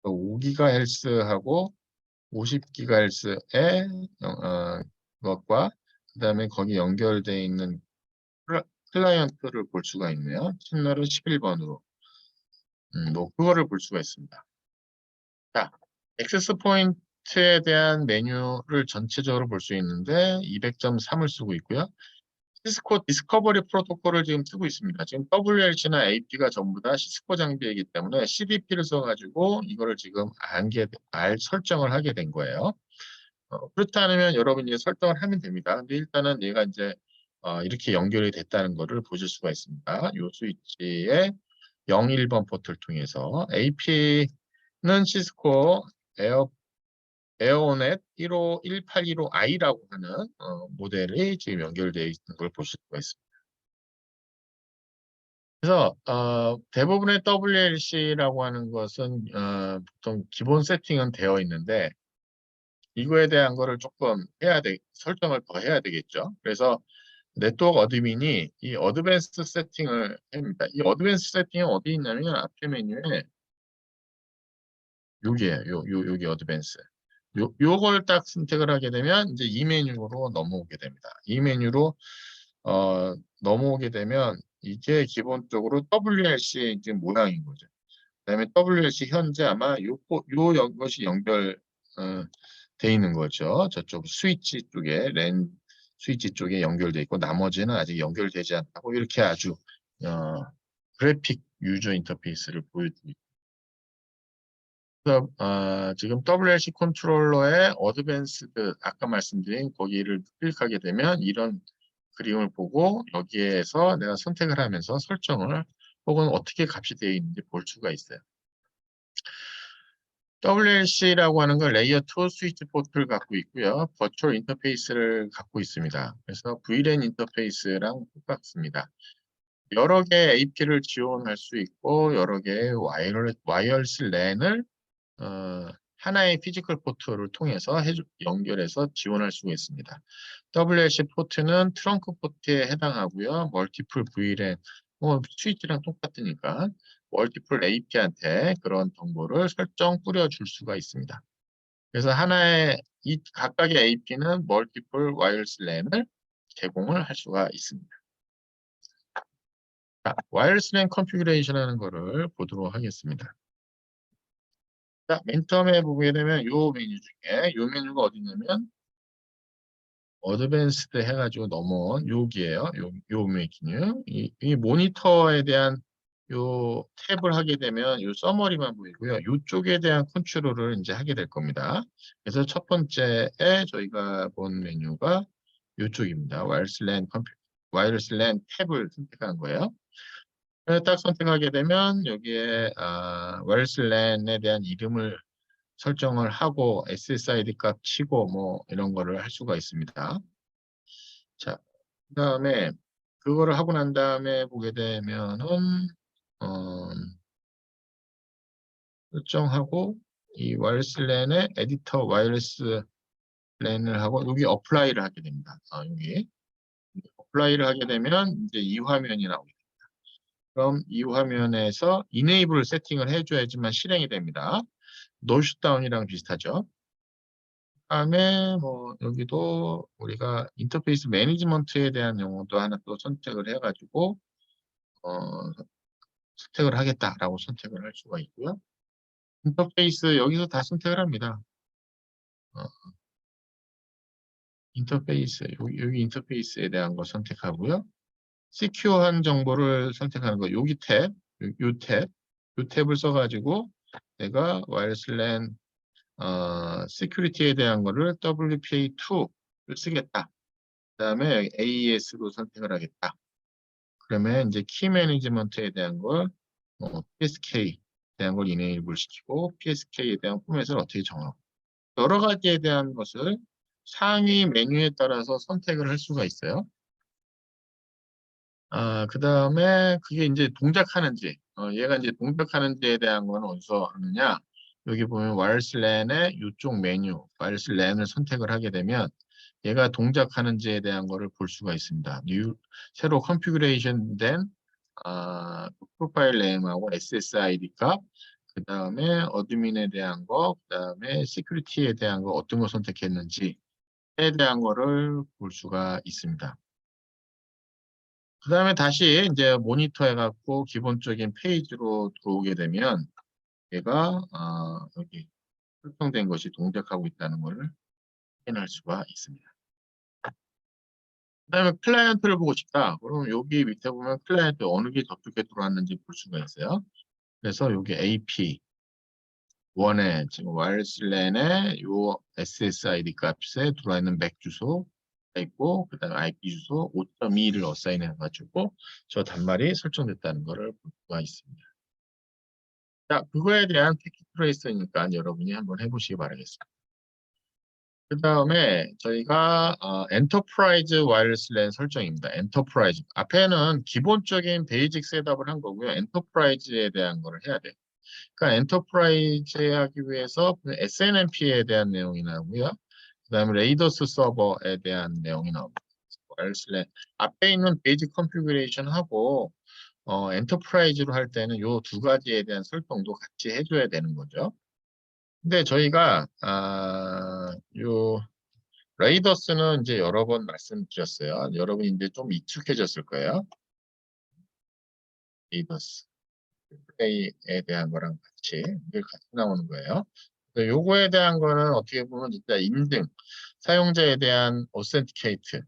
5GHz하고 50GHz의 것과 그다음에 거기 연결되어 있는 클라이언트를 볼 수가 있네요. 채널은 11번으로 뭐 그거를 볼 수가 있습니다. 자, 액세스 포인트에 대한 메뉴를 전체적으로 볼 수 있는데 200.3을 쓰고 있고요. 시스코 디스커버리 프로토콜을 지금 쓰고 있습니다. 지금 WLC나 AP가 전부 다 시스코 장비이기 때문에 CDP를 써가지고 이거를 지금 설정을 하게 된 거예요. 그렇지 않으면 여러분이 설정을 하면 됩니다. 근데 일단은 얘가 이제 이렇게 연결이 됐다는 것을 보실 수가 있습니다. 이 스위치의 0, 1번 포트를 통해서 AP는 시스코 에어넷 15185i라고 하는 모델이 지금 연결되어 있는 걸 보실 수가 있습니다. 그래서 대부분의 WLC라고 하는 것은 보통 기본 세팅은 되어 있는데 이거에 대한 거를 조금 설정을 더 해야 되겠죠. 그래서 네트워크 어드민이 이 어드밴스 세팅을 합니다. 이 어드밴스 세팅이 어디 있냐면 앞에 메뉴에 여기에요. 여기 어드밴스. 요걸 딱 선택을 하게 되면 이제 이 메뉴로 넘어오게 됩니다. 이 메뉴로 넘어오게 되면 이게 기본적으로 WLC의 이제 모양인 거죠. 그다음에 WLC 현재 아마 것이 연결 돼 있는 거죠. 저쪽 스위치 쪽에 랜 스위치 쪽에 연결돼 있고 나머지는 아직 연결되지 않고 이렇게 아주 그래픽 유저 인터페이스를 보여드립니다. 지금 WLC 컨트롤러의 어드밴스드 아까 말씀드린 거기를 클릭하게 되면 이런 그림을 보고 여기에서 내가 선택을 하면서 설정을 혹은 어떻게 값이 되어 있는지 볼 수가 있어요. WLC라고 하는 건 레이어 2 스위치 포트를 갖고 있고요. 버추얼 인터페이스를 갖고 있습니다. 그래서 VLAN 인터페이스랑 똑같습니다. 여러 개의 AP를 지원할 수 있고 여러 개의 와이어리스 랜을 하나의 피지컬 포트를 통해서 연결해서 지원할 수가 있습니다. WLC 포트는 트렁크 포트에 해당하고요. 멀티플 VLAN, 스위치랑 똑같으니까 멀티플 AP한테 그런 정보를 뿌려줄 수가 있습니다. 그래서 이 각각의 AP는 멀티플 와이어리스 랜을 제공을 할 수가 있습니다. 자, 와이어리스 랜 컨피그레이션 하는 거를 보도록 하겠습니다. 자, 맨 처음에 보게 되면 이 메뉴 중에 이 메뉴가 어디 있냐면 어드밴스드 해가지고 넘어온 여기에요. 요 메뉴. 이 모니터에 대한 요 탭을 하게 되면 요 서머리만 보이고요. 이쪽에 대한 컨트롤을 이제 하게 될 겁니다. 그래서 첫 번째에 저희가 본 메뉴가 이쪽입니다. 와이어리스 랜 탭을 선택한 거예요. 딱 선택하게 되면 여기에 와이어리스 랜에 대한 이름을 설정을 하고 SSID 값 치고 뭐 이런 거를 할 수가 있습니다. 자, 그다음에 그거를 하고 난 다음에 보게 되면은 어, 설정하고 이 와이어리스 랜의 에디터 와이어리스 랜을 하고 여기 어플라이를 하게 됩니다. 여기 어플라이를 하게 되면 이제 이 화면이 나오게 됩니다. 그럼 이 화면에서 이네이블 세팅을 해줘야지만 실행이 됩니다. 노슛다운이랑 비슷하죠. 다음에 뭐 여기도 우리가 인터페이스 매니지먼트에 대한 용어도 하나 또 선택을 해가지고 선택을 하겠다라고 선택을 할 수가 있고요. 인터페이스 여기서 다 선택을 합니다. 어, 인터페이스 여기 인터페이스에 대한 거 선택하고요. 시큐어한 정보를 선택하는 거 여기 요 탭을 써가지고 내가 와이어리스 랜 시큐리티에 대한 거를 WPA2를 쓰겠다. 그다음에 AES로 선택을 하겠다. 그러면 이제 키 매니지먼트에 대한 걸 PSK에 대한 걸 이네이블 시키고 PSK에 대한 포맷을 어떻게 정하고 여러 가지에 대한 것을 상위 메뉴에 따라서 선택을 할 수가 있어요. 그 다음에 그게 이제 동작하는지, 얘가 이제 동작하는지에 대한 건 어디서 하느냐? 여기 보면 와이어리스 랜의 이쪽 메뉴, 와이어리스 랜을 선택을 하게 되면 얘가 동작하는지에 대한 거를 볼 수가 있습니다. 새로 컨피그레이션 된 프로파일 네임하고 SSID 값, 그 다음에 어드민에 대한 거, 그 다음에 시큐리티에 대한 거 어떤 거 선택했는지에 대한 거를 볼 수가 있습니다. 그 다음에 다시 이제 모니터 해갖고 기본적인 페이지로 들어오게 되면 얘가 여기 설정된 것이 동작하고 있다는 것을 확인할 수가 있습니다. 그 다음에 클라이언트를 보고 싶다. 그럼 여기 밑에 보면 클라이언트 어느 게 저쪽에 들어왔는지 볼 수가 있어요. 그래서 여기 AP 원에 지금 와이어리스 랜에 요 SSID 값에 들어와 있는 맥 주소 있고 그다음에 IP 주소 5.2를 어사인해 가지고 저 단말이 설정됐다는 것을 볼 수가 있습니다. 자, 그거에 대한 패킷 트레이서니까 여러분이 한번 해보시기 바라겠습니다. 그 다음에 저희가 엔터프라이즈 와이어리스 랜 설정입니다. 엔터프라이즈 앞에는 기본적인 베이직 셋업을 한 거고요. 엔터프라이즈에 대한 거를 해야 돼요. 그러니까 엔터프라이즈 하기 위해서 SNMP에 대한 내용이 나오고요. 그 다음에 레이더스 서버에 대한 내용이 나옵니다. 와이어리스 랜 앞에 있는 베이직 컨피그레이션 하고 엔터프라이즈로 할 때는 요 두 가지에 대한 설정도 같이 해줘야 되는 거죠. 근데 저희가 요 레이더스는 이제 여러 번 말씀드렸어요. 여러분이 이제 좀 익숙해졌을 거예요. 레이더스 플레이에 대한 거랑 같이 이게 같이 나오는 거예요. 요거에 대한 거는 어떻게 보면 진짜 인증, 사용자에 대한 오센티케이트,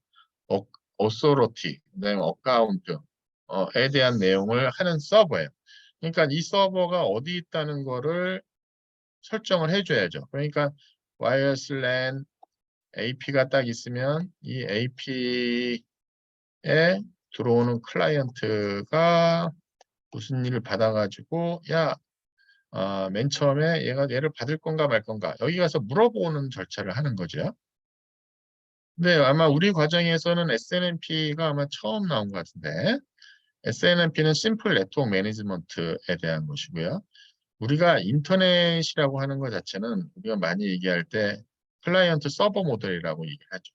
오소로티, 그다음에 어카운트에 대한 내용을 하는 서버예요. 그러니까 이 서버가 어디 있다는 거를 설정을 해줘야죠. 그러니까 와이어리스 랜 AP가 딱 있으면 이 AP에 들어오는 클라이언트가 무슨 일을 받아가지고 맨 처음에 얘를 받을 건가 말 건가 여기 가서 물어보는 절차를 하는 거죠. 근데 아마 우리 과정에서는 SNMP가 아마 처음 나온 것 같은데 SNMP는 심플 네트워크 매니지먼트에 대한 것이고요. 우리가 인터넷이라고 하는 것 자체는 우리가 많이 얘기할 때 클라이언트 서버 모델이라고 얘기하죠.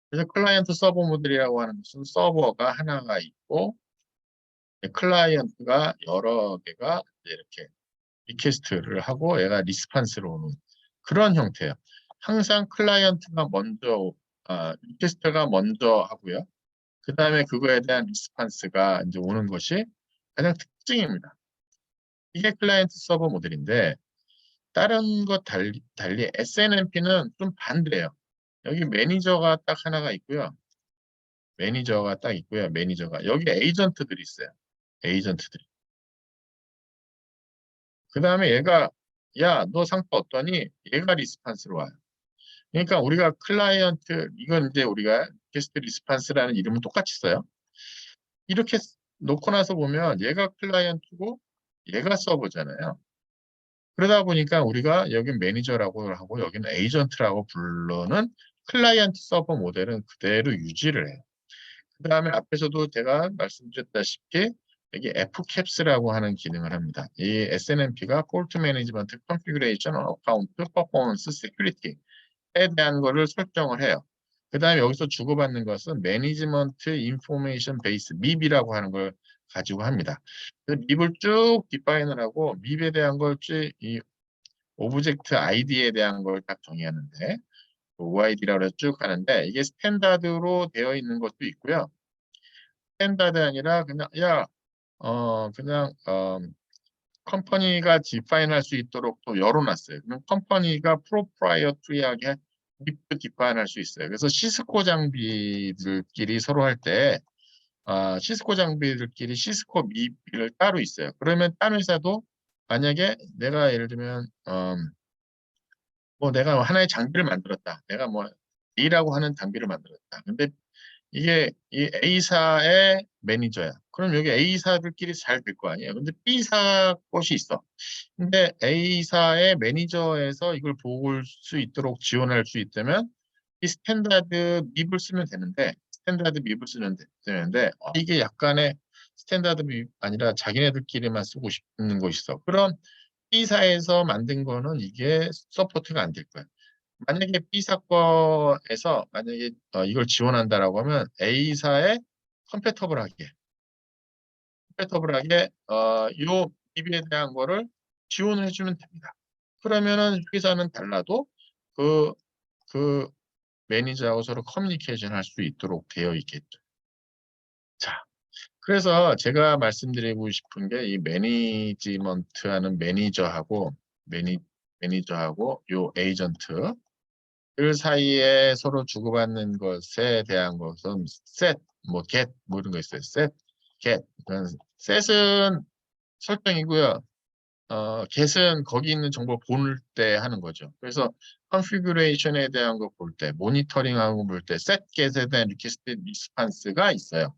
그래서 클라이언트 서버 모델이라고 하는 것은 서버가 하나가 있고 클라이언트가 여러 개가 이렇게 리퀘스트를 하고 얘가 리스판스로 오는 그런 형태예요. 항상 클라이언트가 먼저 리퀘스트가 먼저 하고요. 그 다음에 그거에 대한 리스판스가 이제 오는 것이 가장 특징입니다. 이게 클라이언트 서버 모델인데 다른 것 달리 SNMP는 좀 반대예요. 여기 매니저가 딱 하나가 있고요. 매니저가 딱 있고요. 매니저가 여기 에이전트들이 있어요. 에이전트들이. 그 다음에 얘가 너 상태 어떠니? 얘가 리스판스로 와요. 그러니까 우리가 클라이언트 이건 이제 우리가 게스트 리스판스라는 이름은 똑같이 써요. 이렇게 놓고 나서 보면 얘가 클라이언트고 얘가 서버잖아요. 그러다 보니까 우리가 여기 매니저라고 하고 여기는 에이전트라고 부르는 클라이언트 서버 모델은 그대로 유지를 해요. 그 다음에 앞에서도 제가 말씀드렸다시피 여기 Fcaps라고 하는 기능을 합니다. 이 SNMP가 Fault Management, Configuration, Account, Performance, Security에 대한 거를 설정을 해요. 그 다음에 여기서 주고받는 것은 Management Information Base, MIB이라고 하는 걸 가지고 합니다. 그래서 MIB을 쭉 디파인을 하고 MIB에 대한 걸 이 오브젝트 아이디에 대한 걸 딱 정의하는데 OID라고 해서 쭉 하는데 이게 스탠다드로 되어 있는 것도 있고요. 스탠다드 아니라 그냥 그냥 컴퍼니가 디파인 할 수 있도록 또 열어놨어요. 그럼 컴퍼니가 프로프라이어트리하게 디파인 할 수 있어요. 그래서 시스코 장비들끼리 서로 할 때 시스코 장비들끼리 시스코 미비를 따로 있어요. 그러면 딴 회사도 만약에 내가 예를 들면 뭐 내가 하나의 장비를 만들었다. 내가 뭐 A라고 하는 장비를 만들었다. 근데 이게 이 A사의 매니저야. 그럼 여기 A사들끼리 잘 될 거 아니에요. 근데 B사 것이 있어. 근데 A사의 매니저에서 이걸 볼 수 있도록 지원할 수 있다면 이 스탠다드 밉을 쓰면 되는데 스탠다드 밉을 쓰면 되는데 이게 약간의 스탠다드 밉 아니라 자기네들끼리만 쓰고 싶은 것이 있어. 그럼 B사에서 만든 거는 이게 서포트가 안 될 거야. 만약에 B사건에서 만약에 이걸 지원한다라고 하면 A사에 컴패터블하게 요 DB에 대한 거를 지원을 해주면 됩니다. 그러면은 회사는 달라도 그, 그 매니저하고 서로 커뮤니케이션 할 수 있도록 되어 있겠죠. 자, 그래서 제가 말씀드리고 싶은 게 이 매니지먼트하는 매니저하고 요 에이전트 그 사이에 서로 주고받는 것에 대한 것은 set, 뭐 get 뭐 이런 거 있어요. set, get. 셋은 설정이고요. get은 거기 있는 정보 볼 때 하는 거죠. 그래서 configuration에 대한 거 볼 때, 모니터링하고 볼 때, set get에 대한 request response가 있어요.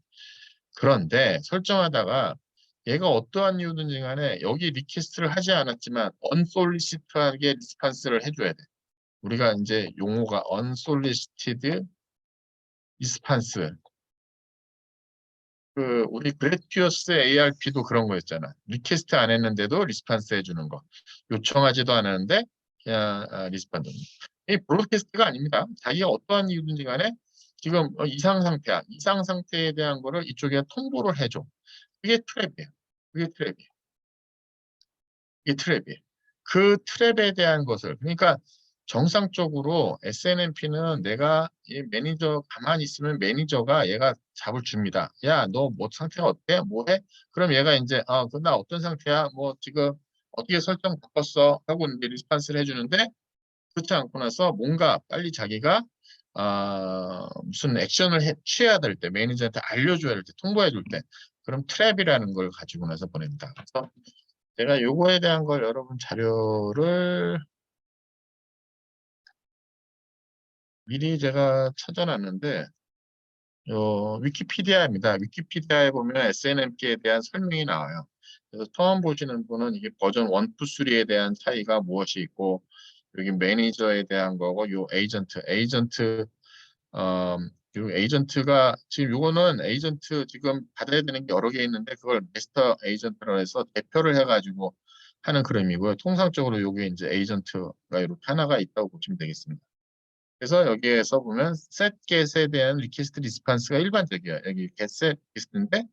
그런데 설정하다가 얘가 어떠한 이유든지 간에 여기 리퀘스트를 하지 않았지만 unsolicited하게 리스판스를 해줘야 돼. 우리가 이제 용어가 unsolicited response. 우리 그레티어스 ARP도 그런 거였잖아. 리퀘스트 안 했는데도 리스판스 해주는 거. 요청하지도 않았는데 그냥 리스판스. 이 브로드캐스트가 아닙니다. 자기가 어떠한 이유든지 간에 지금 이상 상태야. 이상 상태에 대한 거를 이쪽에 통보를 해줘. 그게 트랩이에요. 그게 트랩이에요. 이게 트랩이에요. 그 트랩에 대한 것을 그러니까 정상적으로 SNMP는 내가 이 매니저 가만히 있으면 매니저가 얘가 잡을 줍니다. 야, 너 뭐 상태가 어때? 뭐 해? 그럼 얘가 이제 나 어떤 상태야? 뭐 지금 어떻게 설정 바꿨어? 하고 이제 리스판스를 해주는데 그렇지 않고 나서 뭔가 빨리 자기가 무슨 액션을 취해야 될 때, 매니저한테 알려줘야 될 때, 통보해 줄 때, 그럼 트랩이라는 걸 가지고 나서 보냅니다. 그래서 제가 요거에 대한 걸 여러분 자료를 미리 제가 찾아놨는데 위키피디아입니다. 위키피디아에 보면 SNMP에 대한 설명이 나와요. 그래서 처음 보시는 분은 이게 버전 1, 2, 3에 대한 차이가 무엇이 있고 여기 매니저에 대한 거고 요 어, 요 에이전트가 지금 요거는 에이전트 지금 받아야 되는 게 여러 개 있는데 그걸 마스터 에이전트로 해서 대표를 해가지고 하는 그림이고요. 통상적으로 요게 이제 에이전트가 이렇게 하나가 있다고 보시면 되겠습니다. 그래서 여기에서 보면 set get에 대한 리퀘스트 리스판스가 일반적이에요. 여기 get set 리스트인데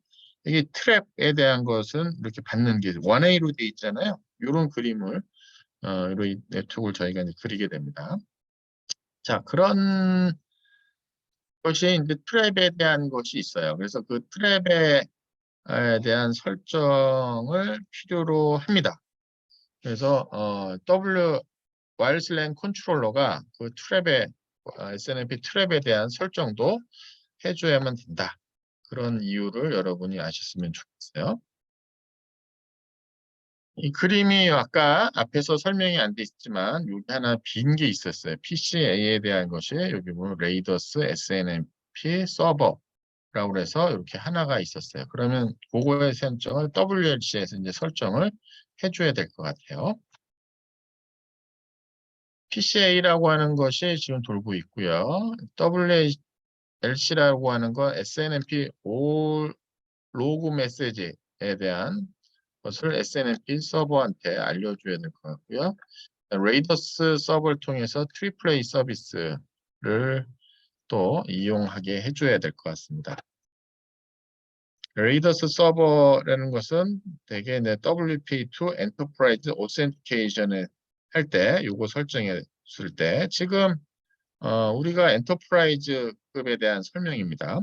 여기 트랩에 대한 것은 이렇게 받는 게 원웨이로 돼 있잖아요. 이런 그림을 이 네트워크를 저희가 이제 그리게 됩니다. 자, 그런 것이 이제 트랩에 대한 것이 있어요. 그래서 그 트랩에 대한 설정을 필요로 합니다. 그래서 와이어리스 랜 컨트롤러가 그 트랩에 SNMP 트랩에 대한 설정도 해줘야만 된다. 그런 이유를 여러분이 아셨으면 좋겠어요. 이 그림이 아까 앞에서 설명이 안 돼 있지만 여기 하나 빈 게 있었어요. PCA에 대한 것이 여기 보면 레이더스 SNMP 서버라고 해서 이렇게 하나가 있었어요. 그러면 그거의 설정을 WLC에서 이제 설정을 해줘야 될 것 같아요. PCA라고 하는 것이 지금 돌고 있고요. WLC라고 하는 건 SNMP 올 로그 메시지에 대한 것을 SNMP 서버한테 알려줘야 될 것 같고요. 레이더스 서버를 통해서 트리플레이 서비스를 또 이용하게 해줘야 될 것 같습니다. 레이더스 서버라는 것은 대개 WP2 엔터프라이즈 오센티케이션을 할 때 요거 설정했을 때 지금 우리가 엔터프라이즈급에 대한 설명입니다.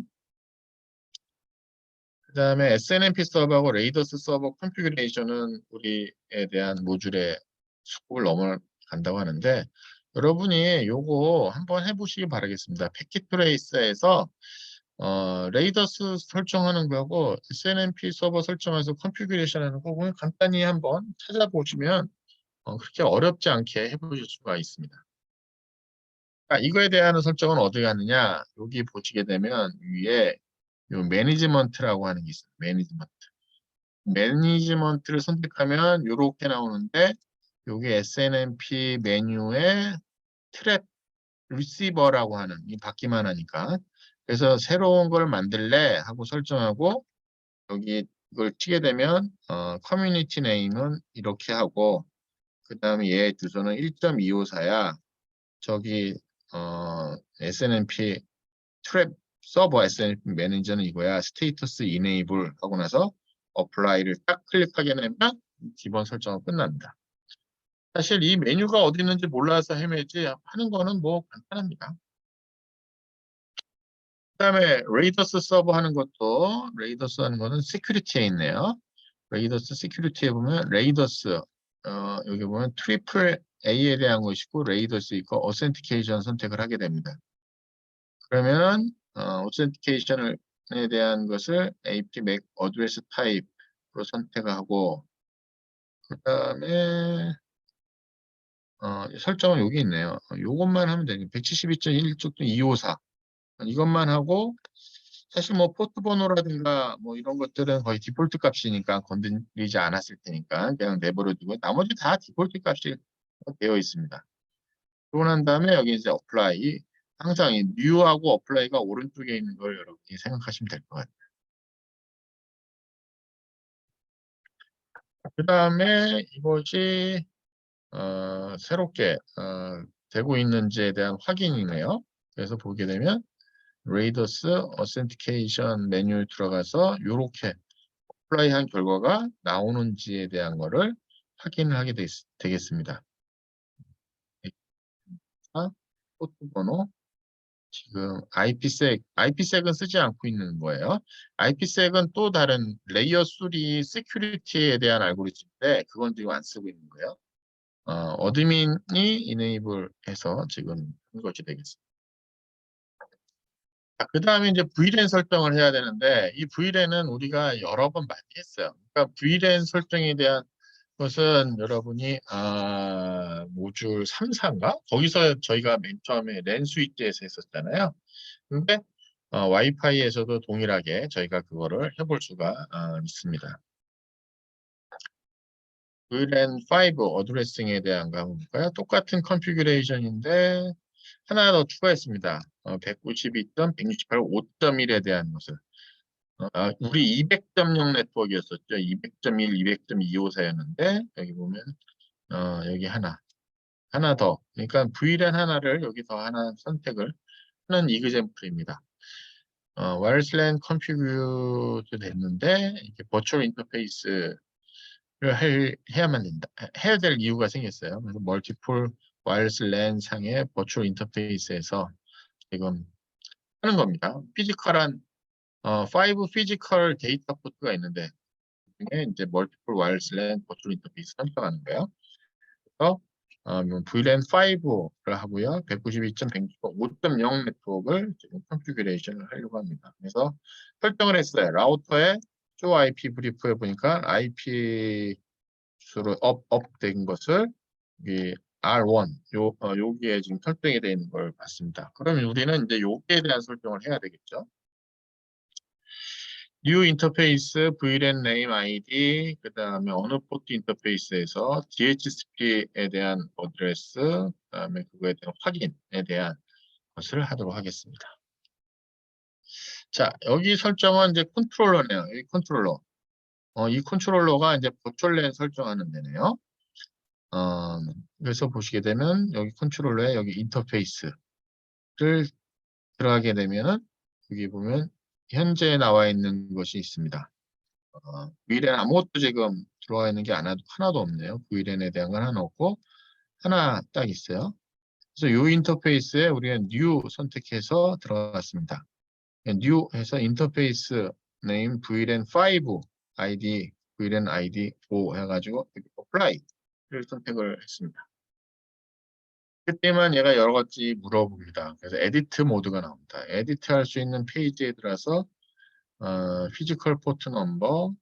그 다음에 SNMP 서버하고 레이더스 서버 컨피그레이션은 우리에 대한 모듈의 스코프를 넘어간다고 하는데 여러분이 요거 한번 해보시기 바라겠습니다. 패킷 트레이서에서 레이더스 설정하는 거하고 SNMP 서버 설정해서 컨피그레이션 하는 거 그냥 간단히 한번 찾아보시면 그렇게 어렵지 않게 해보실 수가 있습니다. 이거에 대한 설정은 어디 갔느냐? 여기 보시게 되면 위에 요 매니지먼트라고 하는 게 있어요. 매니지먼트. 매니지먼트를 선택하면 이렇게 나오는데 여기 SNMP 메뉴에 트랩 리시버라고 하는 이 받기만 하니까 그래서 새로운 걸 만들래 하고 설정하고 여기 이걸 치게 되면 커뮤니티 네임은 이렇게 하고 그 다음에 얘 주소는 1.254야 저기 SNMP 트랩 서버 SNMP 매니저는 이거야 스테이터스 이네이블 하고 나서 어플라이를 딱 클릭하게 되면 기본 설정은 끝납니다. 사실 이 메뉴가 어디 있는지 몰라서 헤매지 하는 거는 뭐 간단합니다. 그다음에 레이더스 서버 하는 것도 레이더스 하는 거는 시큐리티에 있네요. 레이더스 시큐리티에 보면 레이더스 여기 보면 트리플 A에 대한 것이고 레이더스 있고 어센티케이션 선택을 하게 됩니다. 그러면 어센티케이션에 대한 것을 AP 맥 어드레스 타입으로 선택하고 그다음에 설정은 여기 있네요. 요것만 하면 되니 172.1.254 이것만 하고 사실 뭐 포트 번호라든가 뭐 이런 것들은 거의 디폴트 값이니까 건드리지 않았을 테니까 그냥 내버려 두고 나머지 다 디폴트 값이 되어 있습니다. 그러고 난 다음에 여기 이제 어플라이 항상 이 뉴하고 어플라이가 오른쪽에 있는 걸 여러분이 생각하시면 될 것 같아요. 그 다음에 이것이 새롭게 되고 있는지에 대한 확인이네요. 그래서 보게 되면 레이더스 어센티케이션 메뉴에 들어가서 이렇게 어플라이한 결과가 나오는지에 대한 거를 확인을 하게 되겠습니다. 포트 번호 지금 IPsec은 쓰지 않고 있는 거예요. IPsec은 또 다른 레이어 3 시큐리티에 대한 알고리즘인데 그건 지금 안 쓰고 있는 거예요. 어드민이 이네이블해서 지금 한 것이 되겠습니다. 그 다음에 이제 VLAN 설정을 해야 되는데 이 VLAN은 우리가 여러 번 많이 했어요. 그러니까 VLAN 설정에 대한 것은 여러분이 모듈 3, 4인가? 거기서 저희가 맨 처음에 랜 스위치에서 했었잖아요. 근데 와이파이에서도 동일하게 저희가 그거를 해볼 수가 있습니다. VLAN 5 어드레싱에 대한 거 한번 볼까요? 똑같은 컨피규레이션인데 하나 더 추가했습니다. 192.168 5.1에 대한 것을. 우리 200.0 네트워크였었죠. 200.1, 200.254였는데 여기 보면 여기 하나 더. 그러니까 VLAN 하나를 여기 더 하나 선택을 하는 이그젬플입니다. 와이어리스 랜 컨피규도 됐는데 이렇게 버추얼 인터페이스를 해야만 된다. 해야 될 이유가 생겼어요. 그래서 멀티플 와이어리스 랜 상의 버추얼 인터페이스에서 지금 하는 겁니다. 피지컬한 5 피지컬 데이터 포트가 있는데 그중에 이제 멀티플 와이어리스 랜 버추얼 인터페이스 선택하는 거예요. 그래서 VLAN 5를 하고요. 192.165.0 네트워크를 지금 컨피규레이션을 하려고 합니다. 그래서 설정을 했어요. 라우터에 조 IP 브리프에 보니까 IP 수로 업된 것을 이 R1 여기에 지금 설정이 되어 있는 걸 봤습니다. 그러면 우리는 이제 여기에 대한 설정을 해야 되겠죠. New 인터페이스, VLAN name ID, 그 다음에 어느 포트 인터페이스에서 DHCP에 대한 어드레스, 그 다음에 그거에 대한 확인에 대한 것을 하도록 하겠습니다. 자, 여기 설정은 이제 컨트롤러네요. 이 컨트롤러. 이 컨트롤러가 이제 버추얼랜 설정하는 데네요. 그래서 보시게 되면 여기 컨트롤러에 여기 인터페이스를 들어가게 되면은 여기 보면 현재 나와 있는 것이 있습니다. VLAN 아무것도 지금 들어와 있는 게 하나도 없네요. VLAN에 대한 건 하나 없고 하나 딱 있어요. 그래서 이 인터페이스에 우리가 new 선택해서 들어갔습니다. new 해서 인터페이스 네임 VLAN 5 ID VLAN ID 5 해가지고 apply를 선택을 했습니다. 그때만 얘가 여러 가지 물어봅니다. 그래서 에디트 모드가 나옵니다. 에디트 할 수 있는 페이지에 들어서 피지컬 포트 넘버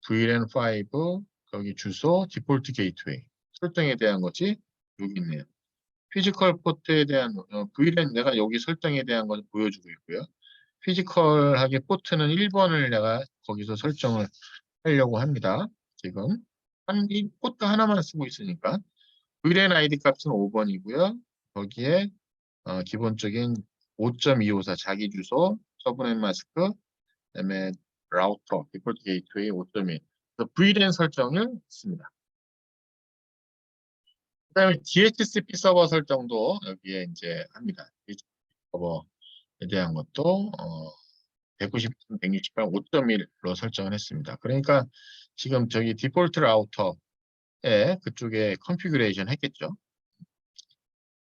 VLAN5 거기 주소 디폴트 게이트웨이 설정에 대한 것이 여기 있네요. 피지컬 포트에 대한 VLAN 내가 여기 설정에 대한 것을 보여주고 있고요. 피지컬하게 포트는 1번을 내가 거기서 설정을 하려고 합니다. 지금 이 포트 하나만 쓰고 있으니까 VLAN ID 값은 5번이고요. 거기에 기본적인 5.254 자기 주소, 서브넷 마스크, 그다음에 라우터, 디폴트 게이트웨이 5.1 VLAN 설정을 했습니다. 그다음에 DHCP 서버 설정도 여기에 이제 합니다. DHCP 서버에 대한 것도 190, 168, 5.1로 설정을 했습니다. 그러니까 지금 저기 디폴트 라우터에 그쪽에 컨피규레이션 했겠죠.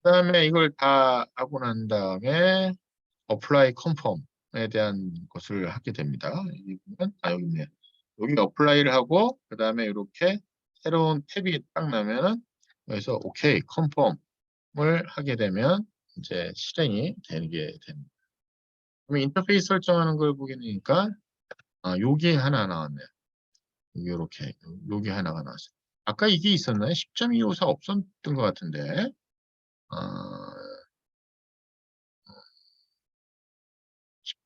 그다음에 이걸 다 하고 난 다음에 apply conform에 대한 것을 하게 됩니다. 여기 보면 여기 있네요. 여기 apply를 하고 그다음에 이렇게 새로운 탭이 딱 나면은 여기서 OK conform을 하게 되면 이제 실행이 되게 됩니다. 그러면 인터페이스 설정하는 걸 보게 되니까 여기 하나 나왔네요. 이렇게 여기 하나가 나왔어요. 아까 이게 있었나요? 10.254 없었던 것 같은데.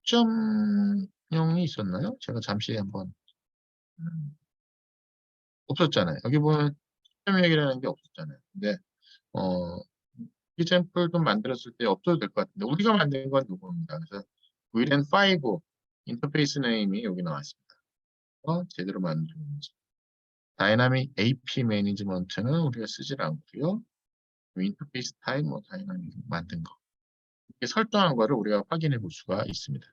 10.0이 있었나요? 제가 잠시 한번 없었잖아요. 여기 보면 10.0이라는 게 없었잖아요. 근데 example도 만들었을 때 없어도 될 것 같은데 우리가 만든 건 이겁니다. 그래서 VLAN 5 인터페이스 네임이 여기 나왔습니다. 제대로 만든 건지. 다이나믹 AP 매니지먼트는 우리가 쓰질 않고요. 인터페이스 타입 뭐 다이나믹 만든 거. 이렇게 설정한 거를 우리가 확인해 볼 수가 있습니다.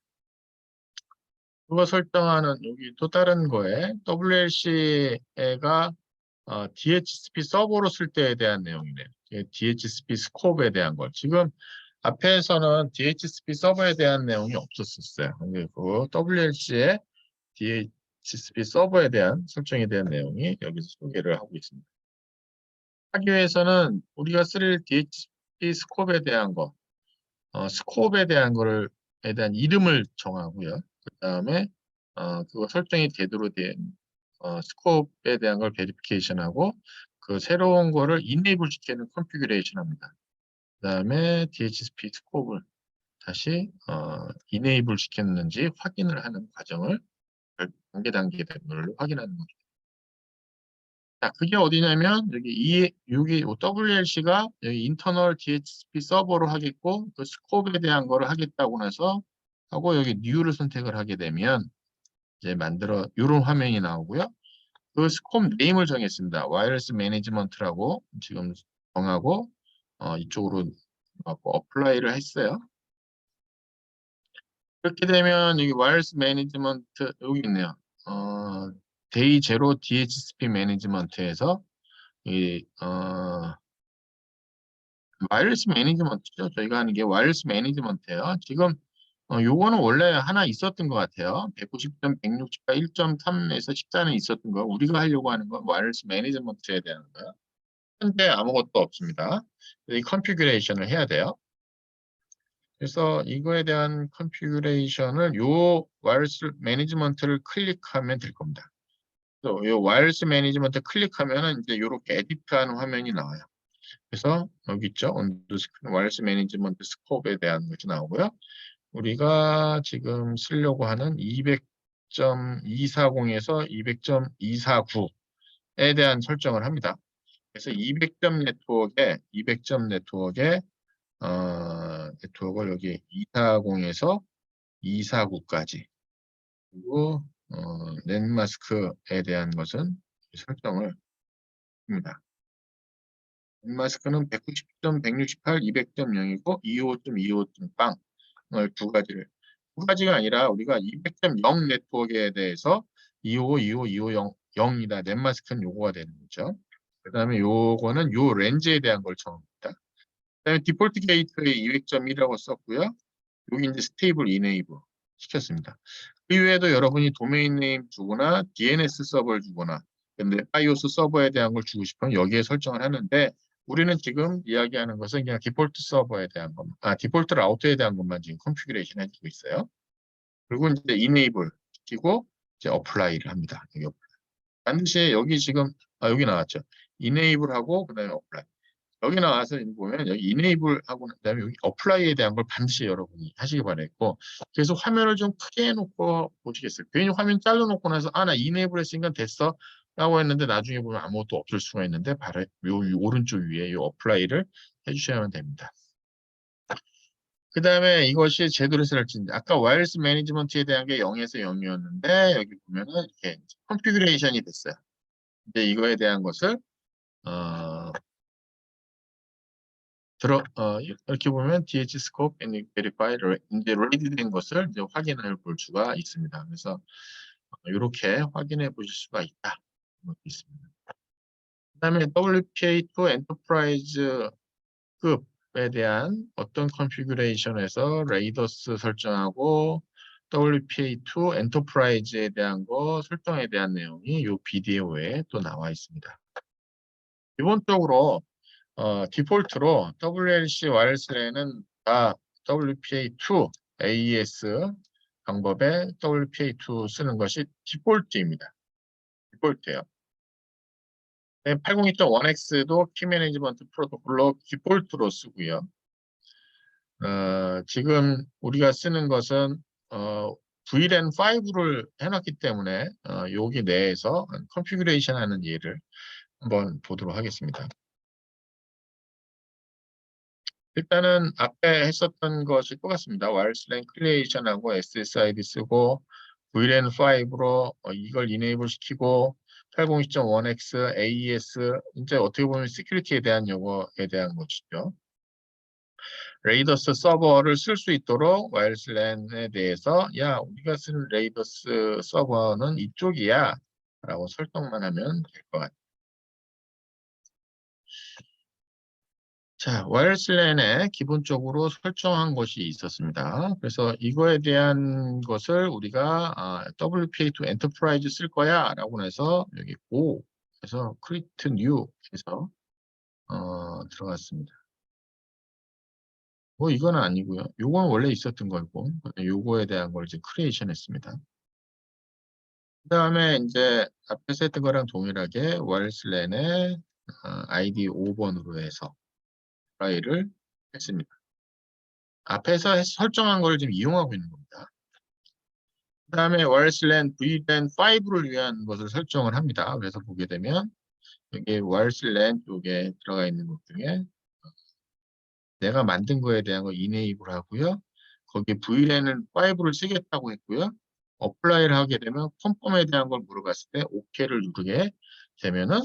그거 설정하는 여기 또 다른 거에 WLC가 DHCP 서버로 쓸 때에 대한 내용이네요. DHCP 스코프에 대한 걸. 지금 앞에서는 DHCP 서버에 대한 내용이 없었어요. 그리고 WLC의 DHCP 서버에 대한 설정에 대한 내용이 여기서 소개를 하고 있습니다. 하기 위해서는 우리가 쓸 DHCP 스코프에 대한 거, 스코프에 대한 에 대한 이름을 정하고요. 그 다음에 그거 설정이 제대로 된 스코프에 대한 걸 베리피케이션하고 그 새로운 거를 이네이블 시키는 컨피규레이션 합니다. 그 다음에 DHCP 스코프를 다시 이네이블 시켰는지 확인을 하는 과정을 단계별로 확인하는 겁니다. 자, 그게 어디냐면 여기 WLC가 여기 인터널 DHCP 서버로 하겠고 그 스코프에 대한 거를 하겠다고 나서 하고 여기 New를 선택을 하게 되면 이제 이런 화면이 나오고요. 그 스코프 네임을 정했습니다. 와이어리스 매니지먼트라고 지금 정하고 이쪽으로 어플라이를 했어요. 그렇게 되면 여기 와이어리스 매니지먼트 여기 있네요. 데이 제로 DHCP 매니지먼트에서 이 와이어리스 매니지먼트죠. 저희가 하는 게 와이어리스 매니지먼트예요. 지금 요거는 원래 하나 있었던 것 같아요. 190.168 1.3에서 14는 있었던 거. 우리가 하려고 하는 건 와이어리스 매니지먼트에 대한 거예요. 현재 아무것도 없습니다. 이 컨피규레이션을 해야 돼요. 그래서 이거에 대한 컨피규레이션을 요 와이어리스 매니지먼트를 클릭하면 될 겁니다. 그래서 요 와이어리스 매니지먼트 클릭하면은 이제 요렇게 에디트하는 화면이 나와요. 그래서 여기 있죠. 온도스크린 와이어리스 매니지먼트 스코프에 대한 것이 나오고요. 우리가 지금 쓰려고 하는 200.240에서 200.249에 대한 설정을 합니다. 그래서 200점 네트워크에 네트워크를 여기 240에서 249까지 그리고 넷마스크에 대한 것은 설정을 합니다. 넷마스크는 190.168, 200.0이고 255.255.빵을 두 가지가 아니라 우리가 200.0 네트워크에 대해서 255, 255, 250이다. 넷마스크는 요거가 되는 거죠. 그 다음에 요거는 요 렌즈에 대한 걸 정합니다. 그다음에 디폴트 게이트웨이 200.1이라고 썼고요. 여기 이제 스테이블 이네이블 시켰습니다. 그 외에도 여러분이 도메인 네임 주거나 DNS 서버를 주거나 근데 바이오스 서버에 대한 걸 주고 싶으면 여기에 설정을 하는데 우리는 지금 이야기하는 것은 그냥 디폴트 서버에 대한 것만, 디폴트 라우터에 대한 것만 지금 컨피규레이션 해주고 있어요. 그리고 이제 이네이블 시키고 이제 어플라이를 합니다. 여기 반드시 여기 지금 여기 나왔죠. 이네이블하고 그다음에 어플라이. 여기 나와서 보면 여기 이네이블 하고 그다음에 여기 어플라이에 대한 걸 반드시 여러분이 하시기 바랬고 그래서 화면을 좀 크게 해놓고 보시겠어요. 괜히 화면 잘라놓고 나서 나 이네이블 했으니까 됐어 라고 했는데 나중에 보면 아무것도 없을 수가 있는데 바로 요 오른쪽 위에 이 어플라이를 해주셔야만 됩니다. 그 다음에 이것이 제대로 쓸지 아까 와이어리스 매니지먼트에 대한 게 0에서 0이었는데 여기 보면은 이렇게 컨피규레이션이 됐어요. 근데 이거에 대한 것을 어, 이렇게 보면 DH scope and verify 이제 ready 된 것을 이제 확인해 볼 수가 있습니다. 그래서 이렇게 확인해 보실 수가 있다. 있습니다. 그다음에 WPA2 엔터프라이즈 급에 대한 어떤 컨피규레이션에서 레이더스 설정하고 WPA2 엔터프라이즈에 대한 거 설정에 대한 내용이 이 비디오에 또 나와 있습니다. 기본적으로 디폴트로 WLC 와이어리스에는 다 WPA2 AES 방법에 WPA2 쓰는 것이 디폴트입니다. 디폴트예요. 802.1x도 키 매니지먼트 프로토콜로 디폴트로 쓰고요. 지금 우리가 쓰는 것은 VLAN 5를 해놨기 때문에 여기 내에서 컨피그레이션 하는 예를 한번 보도록 하겠습니다. 일단은 앞에 했었던 것이 똑같습니다. 와이어리스 랜 크리에이션하고 SSID 쓰고 VLAN 5로 이걸 이네이블 시키고 802.1x, AES 이제 어떻게 보면 시큐리티에 대한 용어에 대한 것이죠. 레이더스 서버를 쓸 수 있도록 와이어리스 랜에 대해서 야 우리가 쓰는 레이더스 서버는 이쪽이야 라고 설정만 하면 될 것 같아요. 자, 와이어리스 랜에 기본적으로 설정한 것이 있었습니다. 그래서 이거에 대한 것을 우리가 WPA2 엔터프라이즈 쓸 거야 라고 해서 여기 Go 해서 create new 해서 들어갔습니다. 뭐 이건 아니고요. 요건 원래 있었던 거고 요거에 대한 걸 이제 크리에이션 했습니다. 그 다음에 이제 앞에서 했던 거랑 동일하게 와이어리스 랜에 ID 5번으로 해서 트라이를 했습니다. 앞에서 설정한 걸 지금 이용하고 있는 겁니다. 그 다음에 와이어리스 랜 VLAN 5를 위한 것을 설정을 합니다. 그래서 보게 되면 여기 와이어리스 랜 쪽에 들어가 있는 것 중에 내가 만든 거에 대한 거 이네이블 하고요. 거기 VLAN은 5를 쓰겠다고 했고요. 어플라이를 하게 되면 컨펌에 대한 걸 물어봤을 때 OK를 누르게 되면은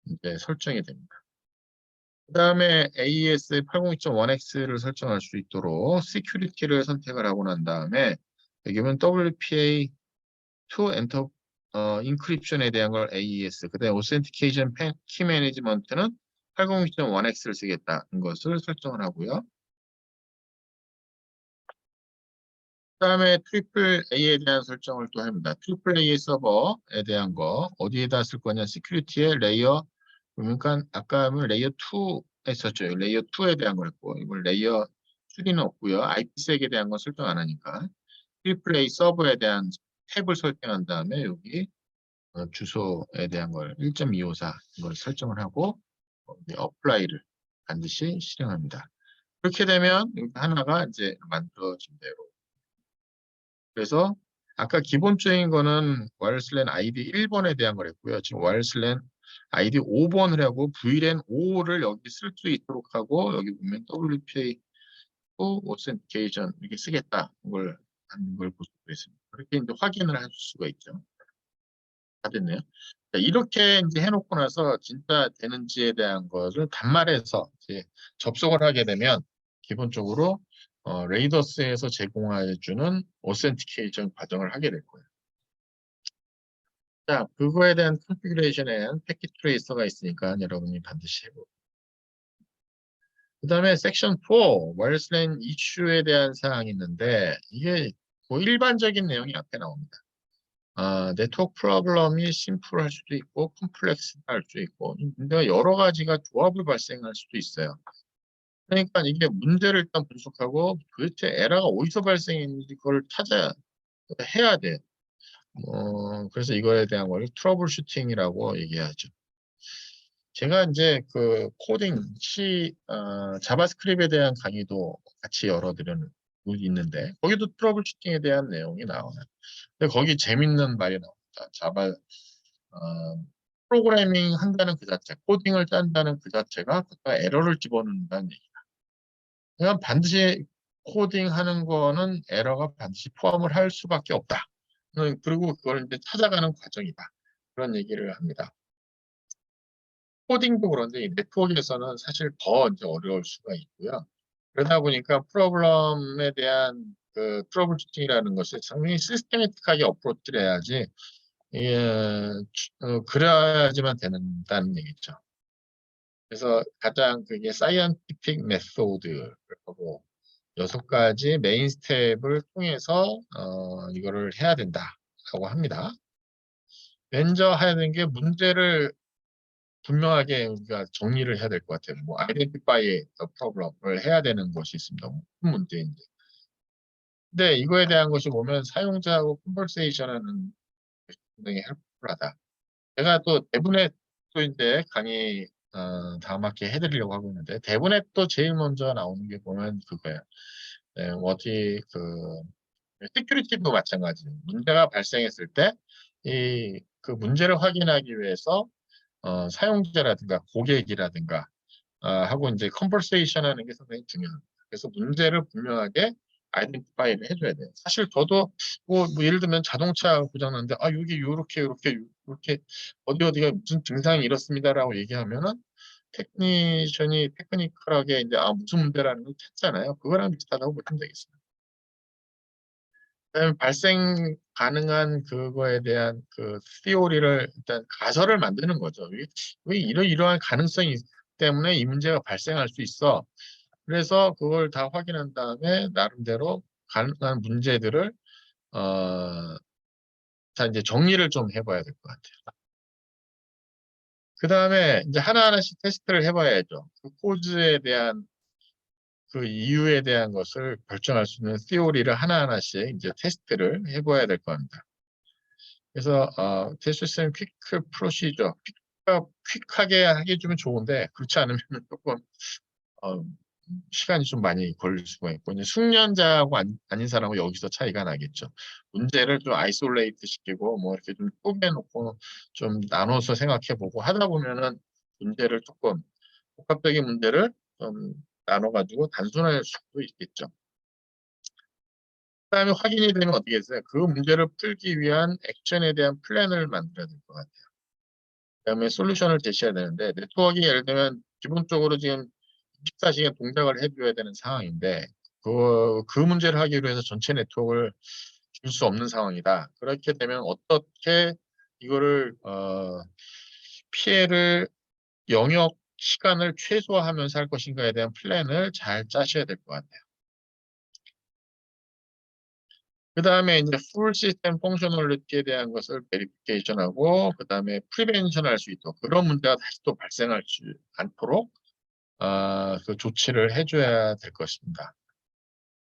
이제 설정이 됩니다. 그 다음에 AES 802.1x를 설정할 수 있도록 Security를 선택을 하고 난 다음에 여기면 WPA2 엔터 인크립션에 대한 걸 AES, 그 다음에 Authentication Key Management는 802.1x를 쓰겠다는 것을 설정을 하고요. 그 다음에 트리플 A에 대한 설정을 또 합니다. 트리플 A 서버에 대한 거 어디에다 쓸 거냐? 시큐리티의 레이어, 그러니까 아까 하면 레이어 2 했었죠. 레이어 2에 대한 걸 했고 이걸 레이어 3는 없고요. IPsek에 대한 건 설정 안 하니까 트리플 A 서버에 대한 탭을 설정한 다음에 여기 주소에 대한 걸 1.254 이걸 설정을 하고 어플라이를 반드시 실행합니다. 그렇게 되면 하나가 이제 만들어진 대로. 그래서 아까 기본적인 거는 와이어리스 랜 ID 1번에 대한 걸 했고요. 지금 와이어리스 랜 ID 5번을 하고 VLAN 5를 여기 쓸 수 있도록 하고 여기 보면 WPA2 Authentication 이렇게 쓰겠다. 이걸 하는 걸 볼 수가 있습니다. 그렇게 이제 확인을 할 수가 있죠. 다 됐네요. 자, 이렇게 이제 해놓고 나서 진짜 되는지에 대한 것을 단말해서 이제 접속을 하게 되면 기본적으로 레이더스에서 제공해주는 오센티케이션 과정을 하게 될 거예요. 자, 그거에 대한 컨피그레이션에는 패킷 트레이서가 있으니까 여러분이 반드시 해보고. 그 다음에 섹션 4, 와이어리스 랜 이슈에 대한 사항이 있는데 이게 뭐 일반적인 내용이 앞에 나옵니다. 네트워크 프로블럼이 심플할 수도 있고 컴플렉스할 수도 있고 근데 여러 가지가 조합을 발생할 수도 있어요. 그러니까 이게 문제를 일단 분석하고 도대체 에러가 어디서 발생했는지 그걸 찾아야 해야 돼. 그래서 이거에 대한 걸 트러블 슈팅이라고 얘기하죠. 제가 이제 그 코딩 자바스크립트에 대한 강의도 같이 열어드리는 있는데 거기도 트러블 슈팅에 대한 내용이 나와요. 근데 거기 재밌는 말이 나옵니다. 프로그래밍 한다는 그 자체, 코딩을 짠다는 그 자체가 그가 에러를 집어넣는다는 얘기다. 그냥 반드시 코딩하는 거는 에러가 반드시 포함을 할 수밖에 없다. 그리고 그걸 이제 찾아가는 과정이다. 그런 얘기를 합니다. 코딩도 그런데 이 네트워크에서는 사실 더 이제 어려울 수가 있고요. 그러다 보니까 프로블럼에 대한 그 트러블 슈팅이라는 것이 상당히 시스테미틱하게 어프로치를 해야지 그래야지만 된다는 얘기죠. 그래서 가장 그게 사이언티픽 메소드를 하고 6가지 메인 스텝을 통해서 이거를 해야 된다라고 합니다. 먼저 해야 되는 게 문제를 분명하게 우리가 정리를 해야 될 것 같아요. 뭐 identify the problem을 해야 되는 것이 있습니다. 큰 문제인데. 근데 이거에 대한 것이 보면 사용자하고 컨버세이션하는 굉장히 헬프풀하다. 제가 또 대부분의 또 이제 강의 다음 학기에 해드리려고 하고 있는데 대본에 또 제일 먼저 나오는 게 보면 그거예요. 네, 어디 시큐리티도 마찬가지. 문제가 발생했을 때 그 문제를 확인하기 위해서 사용자라든가 고객이라든가 하고 이제 컨버세이션 하는 게 상당히 중요합니다. 그래서 문제를 분명하게 아이덴티파이를 해줘야 돼요. 사실 저도 뭐 예를 들면 자동차 고장 났는데 여기 요렇게 어디가 무슨 증상이 이렇습니다라고 얘기하면은 테크니션이 테크니컬하게 이제 무슨 문제라는 걸 찾잖아요. 그거랑 비슷하다고 보시면 되겠습니다. 그다음에 발생 가능한 그거에 대한 그 시오리를 일단 가설을 만드는 거죠. 왜 이러이러한 가능성이 있기 때문에 이 문제가 발생할 수 있어. 그래서 그걸 다 확인한 다음에 나름대로 가능한 문제들을 자 이제 정리를 좀 해봐야 될 것 같아요. 그 다음에 이제 하나하나씩 테스트를 해봐야죠. 그 코즈에 대한 그 이유에 대한 것을 결정할 수 있는 시오리를 하나하나씩 이제 테스트를 해봐야 될 겁니다. 그래서 테스트 시스템 퀵 프로시저, 퀵하게 하게 해주면 좋은데 그렇지 않으면 조금 어, 시간이 좀 많이 걸릴 수가 있고 이제 숙련자하고 아닌 사람하고 여기서 차이가 나겠죠. 문제를 좀 아이솔레이트 시키고 뭐 이렇게 좀 쪼개놓고 좀 나눠서 생각해보고 하다 보면은 문제를 조금 복합적인 문제를 좀 나눠가지고 단순화할 수도 있겠죠. 그다음에 확인이 되면 어떻게 했어요? 그 문제를 풀기 위한 액션에 대한 플랜을 만들어야 될 것 같아요. 그다음에 솔루션을 제시해야 되는데 네트워크가 예를 들면 기본적으로 지금 24시간 동작을 해줘야 되는 상황인데 그 문제를 하기 위해서 전체 네트워크를 줄 수 없는 상황이다. 그렇게 되면 어떻게 이거를 피해를 영역 시간을 최소화하면서 할 것인가에 대한 플랜을 잘 짜셔야 될 것 같아요. 그 다음에 이제 풀 시스템 펑셔널리티에 대한 것을 베리피케이션하고 그 다음에 프리벤션 할 수 있도록 그런 문제가 다시 또 발생하지 않도록 그 조치를 해줘야 될 것입니다.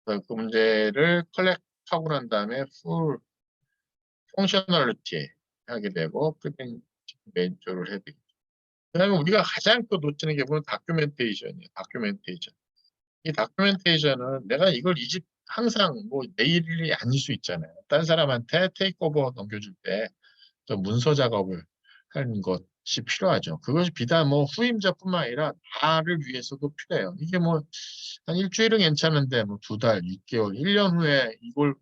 그래서 그 문제를 컬렉트하고 난 다음에 풀 펑셔널리티 하게 되고 프리벤션을 해야 되겠죠. 그 다음에 우리가 가장 또 놓치는 게 보면 다큐멘테이션이에요. 다큐멘테이션. 이 다큐멘테이션은 내가 이걸 이 집 항상 뭐 내일이 아닐 수 있잖아요. 딴 사람한테 테이크오버 넘겨줄 때 좀 문서 작업을 하는 것이 필요하죠. 그것이 비단 뭐 후임자뿐만 아니라 나를 위해서도 필요해요. 이게 뭐 한 일주일은 괜찮은데 뭐 두 달, 6개월, 1년 후에 이걸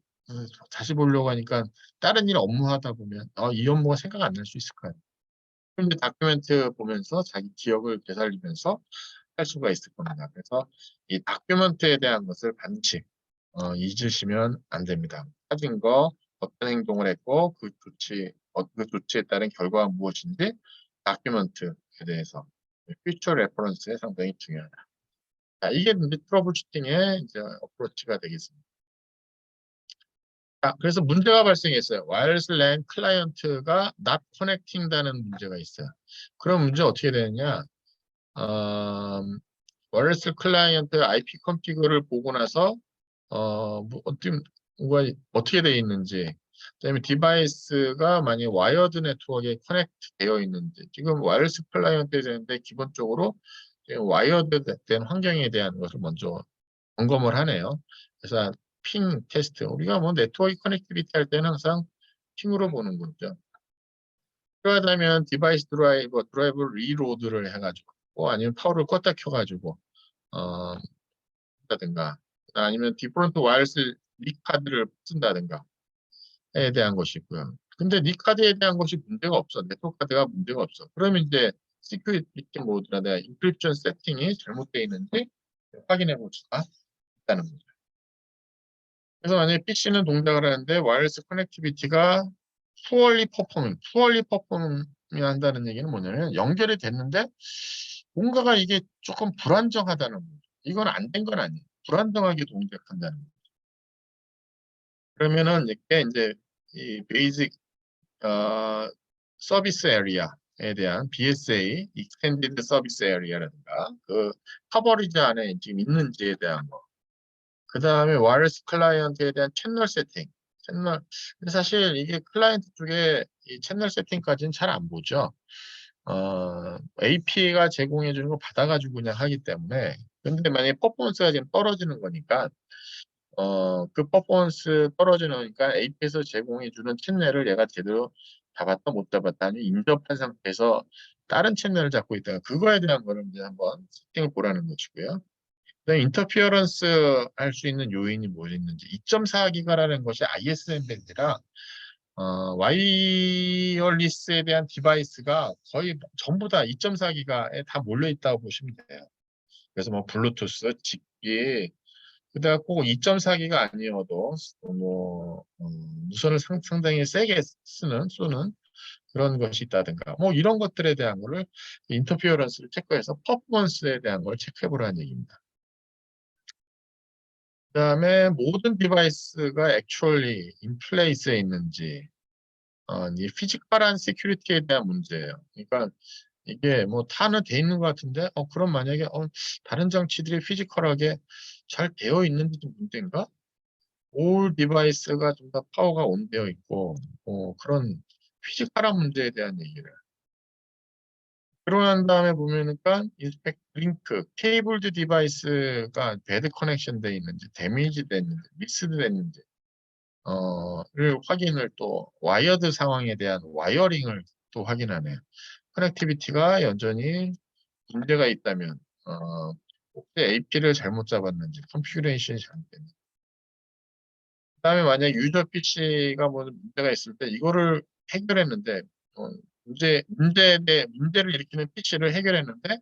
다시 보려고 하니까 다른 일 업무하다 보면 이 업무가 생각 안 날 수 있을 거예요. 그런데 다큐멘트 보면서 자기 기억을 되살리면서 할 수가 있을 겁니다. 그래서 이 다큐멘트에 대한 것을 반드시 잊으시면 안 됩니다. 사진 거, 어떤 행동을 했고 그 조치에 따른 결과가 무엇인지 다큐멘트에 대해서 퓨처 레퍼런스에 상당히 중요하다. 자, 이게 이제 트러블 슈팅의 이제 어프로치가 되겠습니다. 자, 그래서 문제가 발생했어요. 와이어리스 랜 클라이언트가 not connecting다는 문제가 있어요. 그럼 문제 어떻게 되느냐? 와이어리스 클라이언트 IP 컨피그를 보고 나서 뭐가 어떻게 되어 있는지, 그다음에 디바이스가 만약 와이어드 네트워크에 커넥트 되어 있는지, 지금 와이어리스 클라이언트에 되는데 기본적으로 와이어드 된 환경에 대한 것을 먼저 점검을 하네요. 그래서 핑 테스트, 우리가 뭐 네트워크 커넥티비티 할 때는 항상 핑으로 보는 거죠. 필요하다면 디바이스 드라이브 리로드를 해가지고, 아니면 파워를 껐다 켜가지고, 어, 다든가 아니면 디프런트 와이어리스 닉 카드를 쓴다든가 에 대한 것이 있고요. 근데 닉 카드에 대한 것이 문제가 없어. 네트워크 카드가 문제가 없어. 그러면 이제 시큐리티 모드나 내가 인크립션 세팅이 잘못되어 있는지 확인해 볼 수가 있다는 거죠. 그래서 만약에 PC는 동작을 하는데 와이어리스 커넥티비티가 푸얼리 퍼포밍 한다는 얘기는 뭐냐면 연결이 됐는데 뭔가가 이게 조금 불안정하다는 거죠. 이건 안 된 건 아니에요. 불안정하게 동작한다는 거죠. 그러면은 이게 이제 이 베이직 서비스 에리아에 대한 BSA, Extended Service Area라든가 그 커버리지 안에 지금 있는지에 대한 거. 그 다음에 와이어리스 클라이언트에 대한 채널 세팅. 근데 사실 이게 클라이언트 쪽에 이 채널 세팅까지는 잘 안 보죠. AP가 제공해 주는 거 받아가지고 그냥 하기 때문에. 근데 만약에 퍼포먼스가 지금 떨어지는 거니까 그 퍼포먼스 떨어지니까 AP에서 제공해 주는 채널을 얘가 제대로 잡았다 못 잡았다 아니면 인접한 상태에서 다른 채널을 잡고 있다가 그거에 대한 거를 이제 한번 세팅을 보라는 것이고요. 그다음에 인터피어런스 할 수 있는 요인이 뭐 있는지 2.4기가라는 것이 ISM 밴드라 와이어리스에 대한 디바이스가 거의 전부 다 2.4기가에 다 몰려 있다고 보시면 돼요. 그래서 뭐 블루투스, 직기, 그다가 꼭 2.4기가 아니어도 무선을 상당히 세게 쏘는 그런 것이 있다든가 뭐 이런 것들에 대한 거를 인터피어런스를 체크해서 퍼포먼스에 대한 걸 체크해 보라는 얘기입니다. 그다음에 모든 디바이스가 액츄얼리 인플레이스에 있는지 이 피지컬한 시큐리티에 대한 문제예요. 그러니까 이게 뭐 타는 돼 있는 것 같은데 그럼 만약에 다른 장치들이 피지컬하게 잘 되어 있는지도 문제인가? 올 디바이스가 좀 더 파워가 온되어 있고 그런 피지컬한 문제에 대한 얘기를. 그러고 난 다음에 보면은 인스펙 링크 케이블드 디바이스가 배드 커넥션 돼 있는지 데미지 됐는지 미스드 됐는지 를 확인을 또 와이어드 상황에 대한 와이어링을 또 확인하네요. 커넥티비티가 여전히 문제가 있다면 혹시 AP를 잘못 잡았는지 컨피규레이션이 잘못됐는지 그다음에 만약 유저 PC가 뭐 문제가 있을 때 이거를 해결했는데 문제를 일으키는 PC를 해결했는데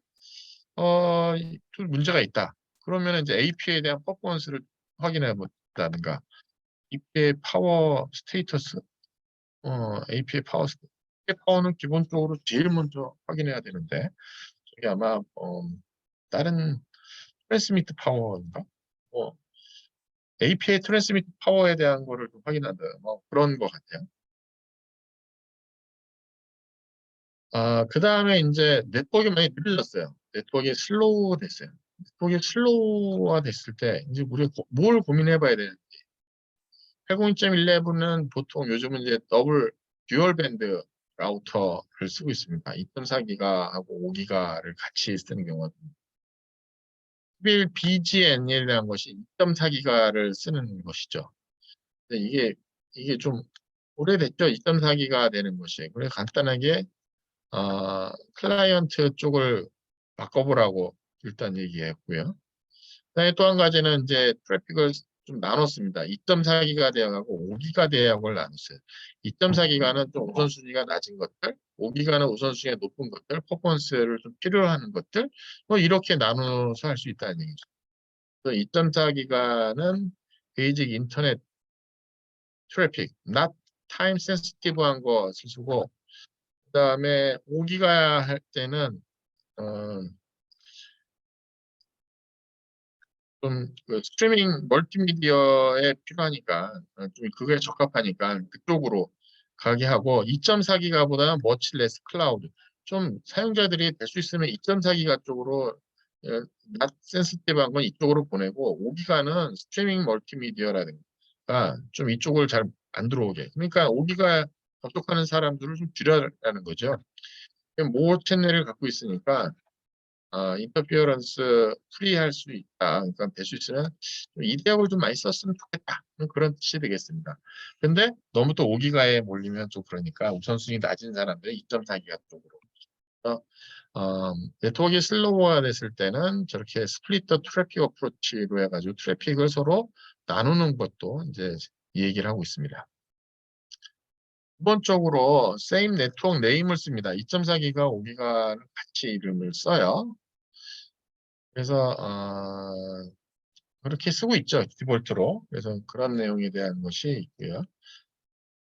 또 문제가 있다. 그러면 이제 AP에 대한 퍼포먼스를 확인해 본다든가 AP의 파워 스테이터스 AP의 파워 파워는 기본적으로 제일 먼저 확인해야 되는데 저게 아마 다른 트랜스미트 파워인가? 뭐 AP의 트랜스미트 파워에 대한 거를 좀 확인한다. 뭐 그런 것 같아요. 그 다음에 이제 네트워크가 많이 느려졌어요. 네트워크가 슬로우 됐어요. 네트워크가 슬로우가 됐을 때 이제 우리가 뭘 고민해 봐야 되는지. 802.11은 보통 요즘은 이제 듀얼 밴드 라우터를 쓰고 있습니다. 2.4기가하고 5기가를 같이 쓰는 경우가 BGN이라는 것이 2.4기가를 쓰는 것이죠. 근데 이게 좀 오래됐죠. 2.4기가 되는 것이. 그래서 간단하게 클라이언트 쪽을 바꿔보라고 일단 얘기했고요. 그다음에 또 한 가지는 이제 트래픽을 좀 나눴습니다. 2.4기가 대역하고 5기가 대역을 나눴어요. 2.4기가는 좀 우선순위가 낮은 것들, 5기가는 우선순위가 높은 것들, 퍼포먼스를 좀 필요로 하는 것들, 뭐 이렇게 나눠서 할 수 있다는 얘기죠. 2.4기가는 베이직 인터넷 트래픽, not time sensitive한 것을 쓰고, 그다음에 5기가 할 때는 어, 좀그 스트리밍 멀티미디어에 필요하니까 좀 그거에 적합하니까 그쪽으로 가게 하고 2.4기가보다는 머치 레스 클라우드 좀 사용자들이 될 수 있으면 2.4기가 쪽으로 낮 센시티브한 건 이쪽으로 보내고 5기가는 스트리밍 멀티미디어라든가 좀 이쪽을 잘 안 들어오게 그러니까 5기가 접속하는 사람들을 좀 줄여라는 거죠. 모 채널을 갖고 있으니까 인터피어런스 프리할 수 있다. 그러니까 될 수 있으면 이 대역을 좀 많이 썼으면 좋겠다. 그런 뜻이 되겠습니다. 근데 너무 또 5기가에 몰리면 좀 그러니까 우선순위 낮은 사람들은 2.4기가 쪽으로. 그래서 네트워크가 슬로우가 됐을 때는 저렇게 스플리터 트래픽 어프로치로 해가지고 트래픽을 서로 나누는 것도 이제 이 얘기를 하고 있습니다. 기본적으로 same 네트워크 네임을 씁니다. 2.4기가, 5기가는 같이 이름을 써요. 그래서 그렇게 쓰고 있죠. 디폴트로. 그래서 그런 내용에 대한 것이 있고요.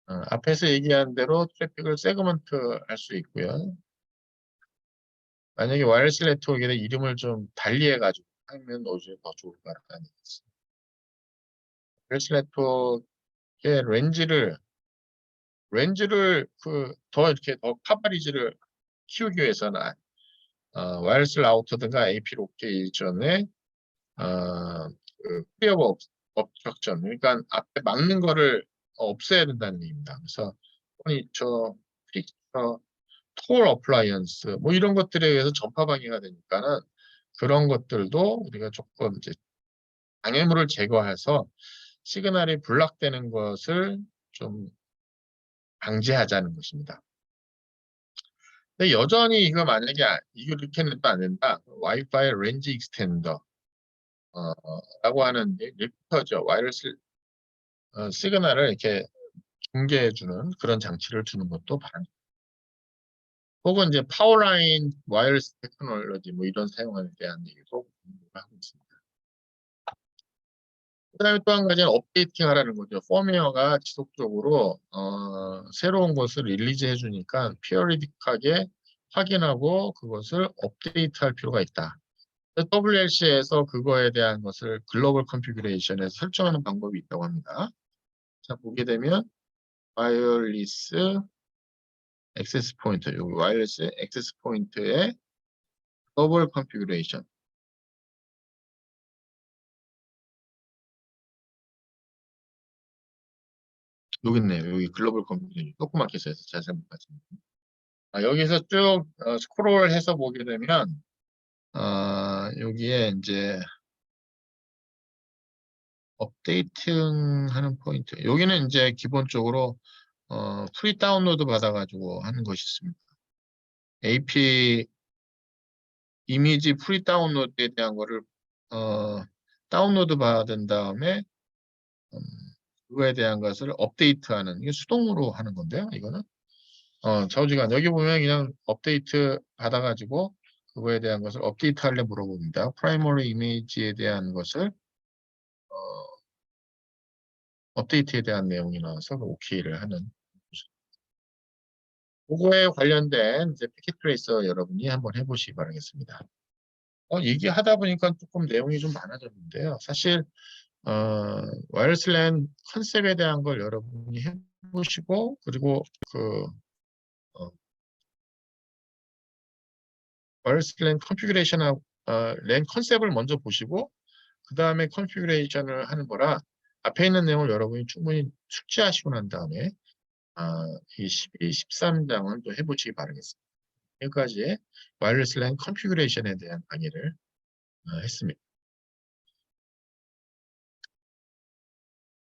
앞에서 얘기한 대로 트래픽을 세그먼트 할 수 있고요. 만약에 와이어리스 네트워크에 이름을 좀 달리 해가지고 하면 오히려 더 좋을 것 같다는 얘기죠. 와이어리스 네트워크의 렌즈를 더 이렇게 더 카바리지를 키우기 위해서는 와이어리스 라우터든가 AP 로케이션에 클리어 업적전 그러니까 앞에 막는 거를 없애야 된다는 얘기입니다. 그래서 포니처, 픽처, 톨 어플라이언스 뭐 이런 것들에 의해서 전파 방해가 되니까는 그런 것들도 우리가 조금 이제 방해물을 제거해서 시그널이 블락되는 것을 좀 방지하자는 것입니다. 근데 여전히 이거 만약에 이거 이렇게는 또 안 된다. 와이파이 렌지 익스텐더 라고 하는 리프터죠. 와이어리스 시그널을 이렇게 중계해주는 그런 장치를 주는 것도 바랍니다. 혹은 이제 파워라인 와이어리스 테크놀로지 뭐 이런 사용에 대한 얘기도 하고 있습니다. 그다음에 또 한 가지는 업데이팅 하라는 거죠. 펌웨어가 지속적으로 새로운 것을 릴리즈 해주니까 피어리딕하게 확인하고 그것을 업데이트할 필요가 있다. WLC에서 그거에 대한 것을 글로벌 컨피그레이션에서 설정하는 방법이 있다고 합니다. 자, 보게 되면 와이어리스 액세스 포인트, 여기 와이어리스 액세스 포인트의 글로벌 컨피그레이션. 여기 있네요. 여기 글로벌 컨피그레이션. 조그맣게 써서 자세히 못 봤습니다. 여기서 쭉 스크롤해서 보게 되면 여기에 이제 업데이팅 하는 포인트. 여기는 이제 기본적으로 프리 다운로드 받아가지고 하는 것이 있습니다. AP 이미지 프리 다운로드에 대한 거를 다운로드 받은 다음에 음, 그거에 대한 것을 업데이트하는 이게 수동으로 하는 건데요. 이거는 좌우지간 여기 보면 그냥 업데이트 받아가지고 그거에 대한 것을 업데이트하려 물어봅니다. 프라이머리 이미지에 대한 것을 업데이트에 대한 내용이 나와서 OK를 하는 그거에 관련된 이제 패킷 트레이서 여러분이 한번 해보시기 바라겠습니다. 얘기하다 보니까 조금 내용이 좀 많아졌는데요. 사실 와이어리스 랜 컨셉에 대한 걸 여러분이 해보시고 그리고 그 와이어리스 랜 컨피그레이션하고 랜 컨셉을 먼저 보시고 그 다음에 컨피그레이션을 하는 거라 앞에 있는 내용을 여러분이 충분히 숙지하시고 난 다음에 이 12, 13장은 또 해보시기 바라겠습니다. 여기까지 와이어리스 랜 컨피그레이션에 대한 강의를 했습니다.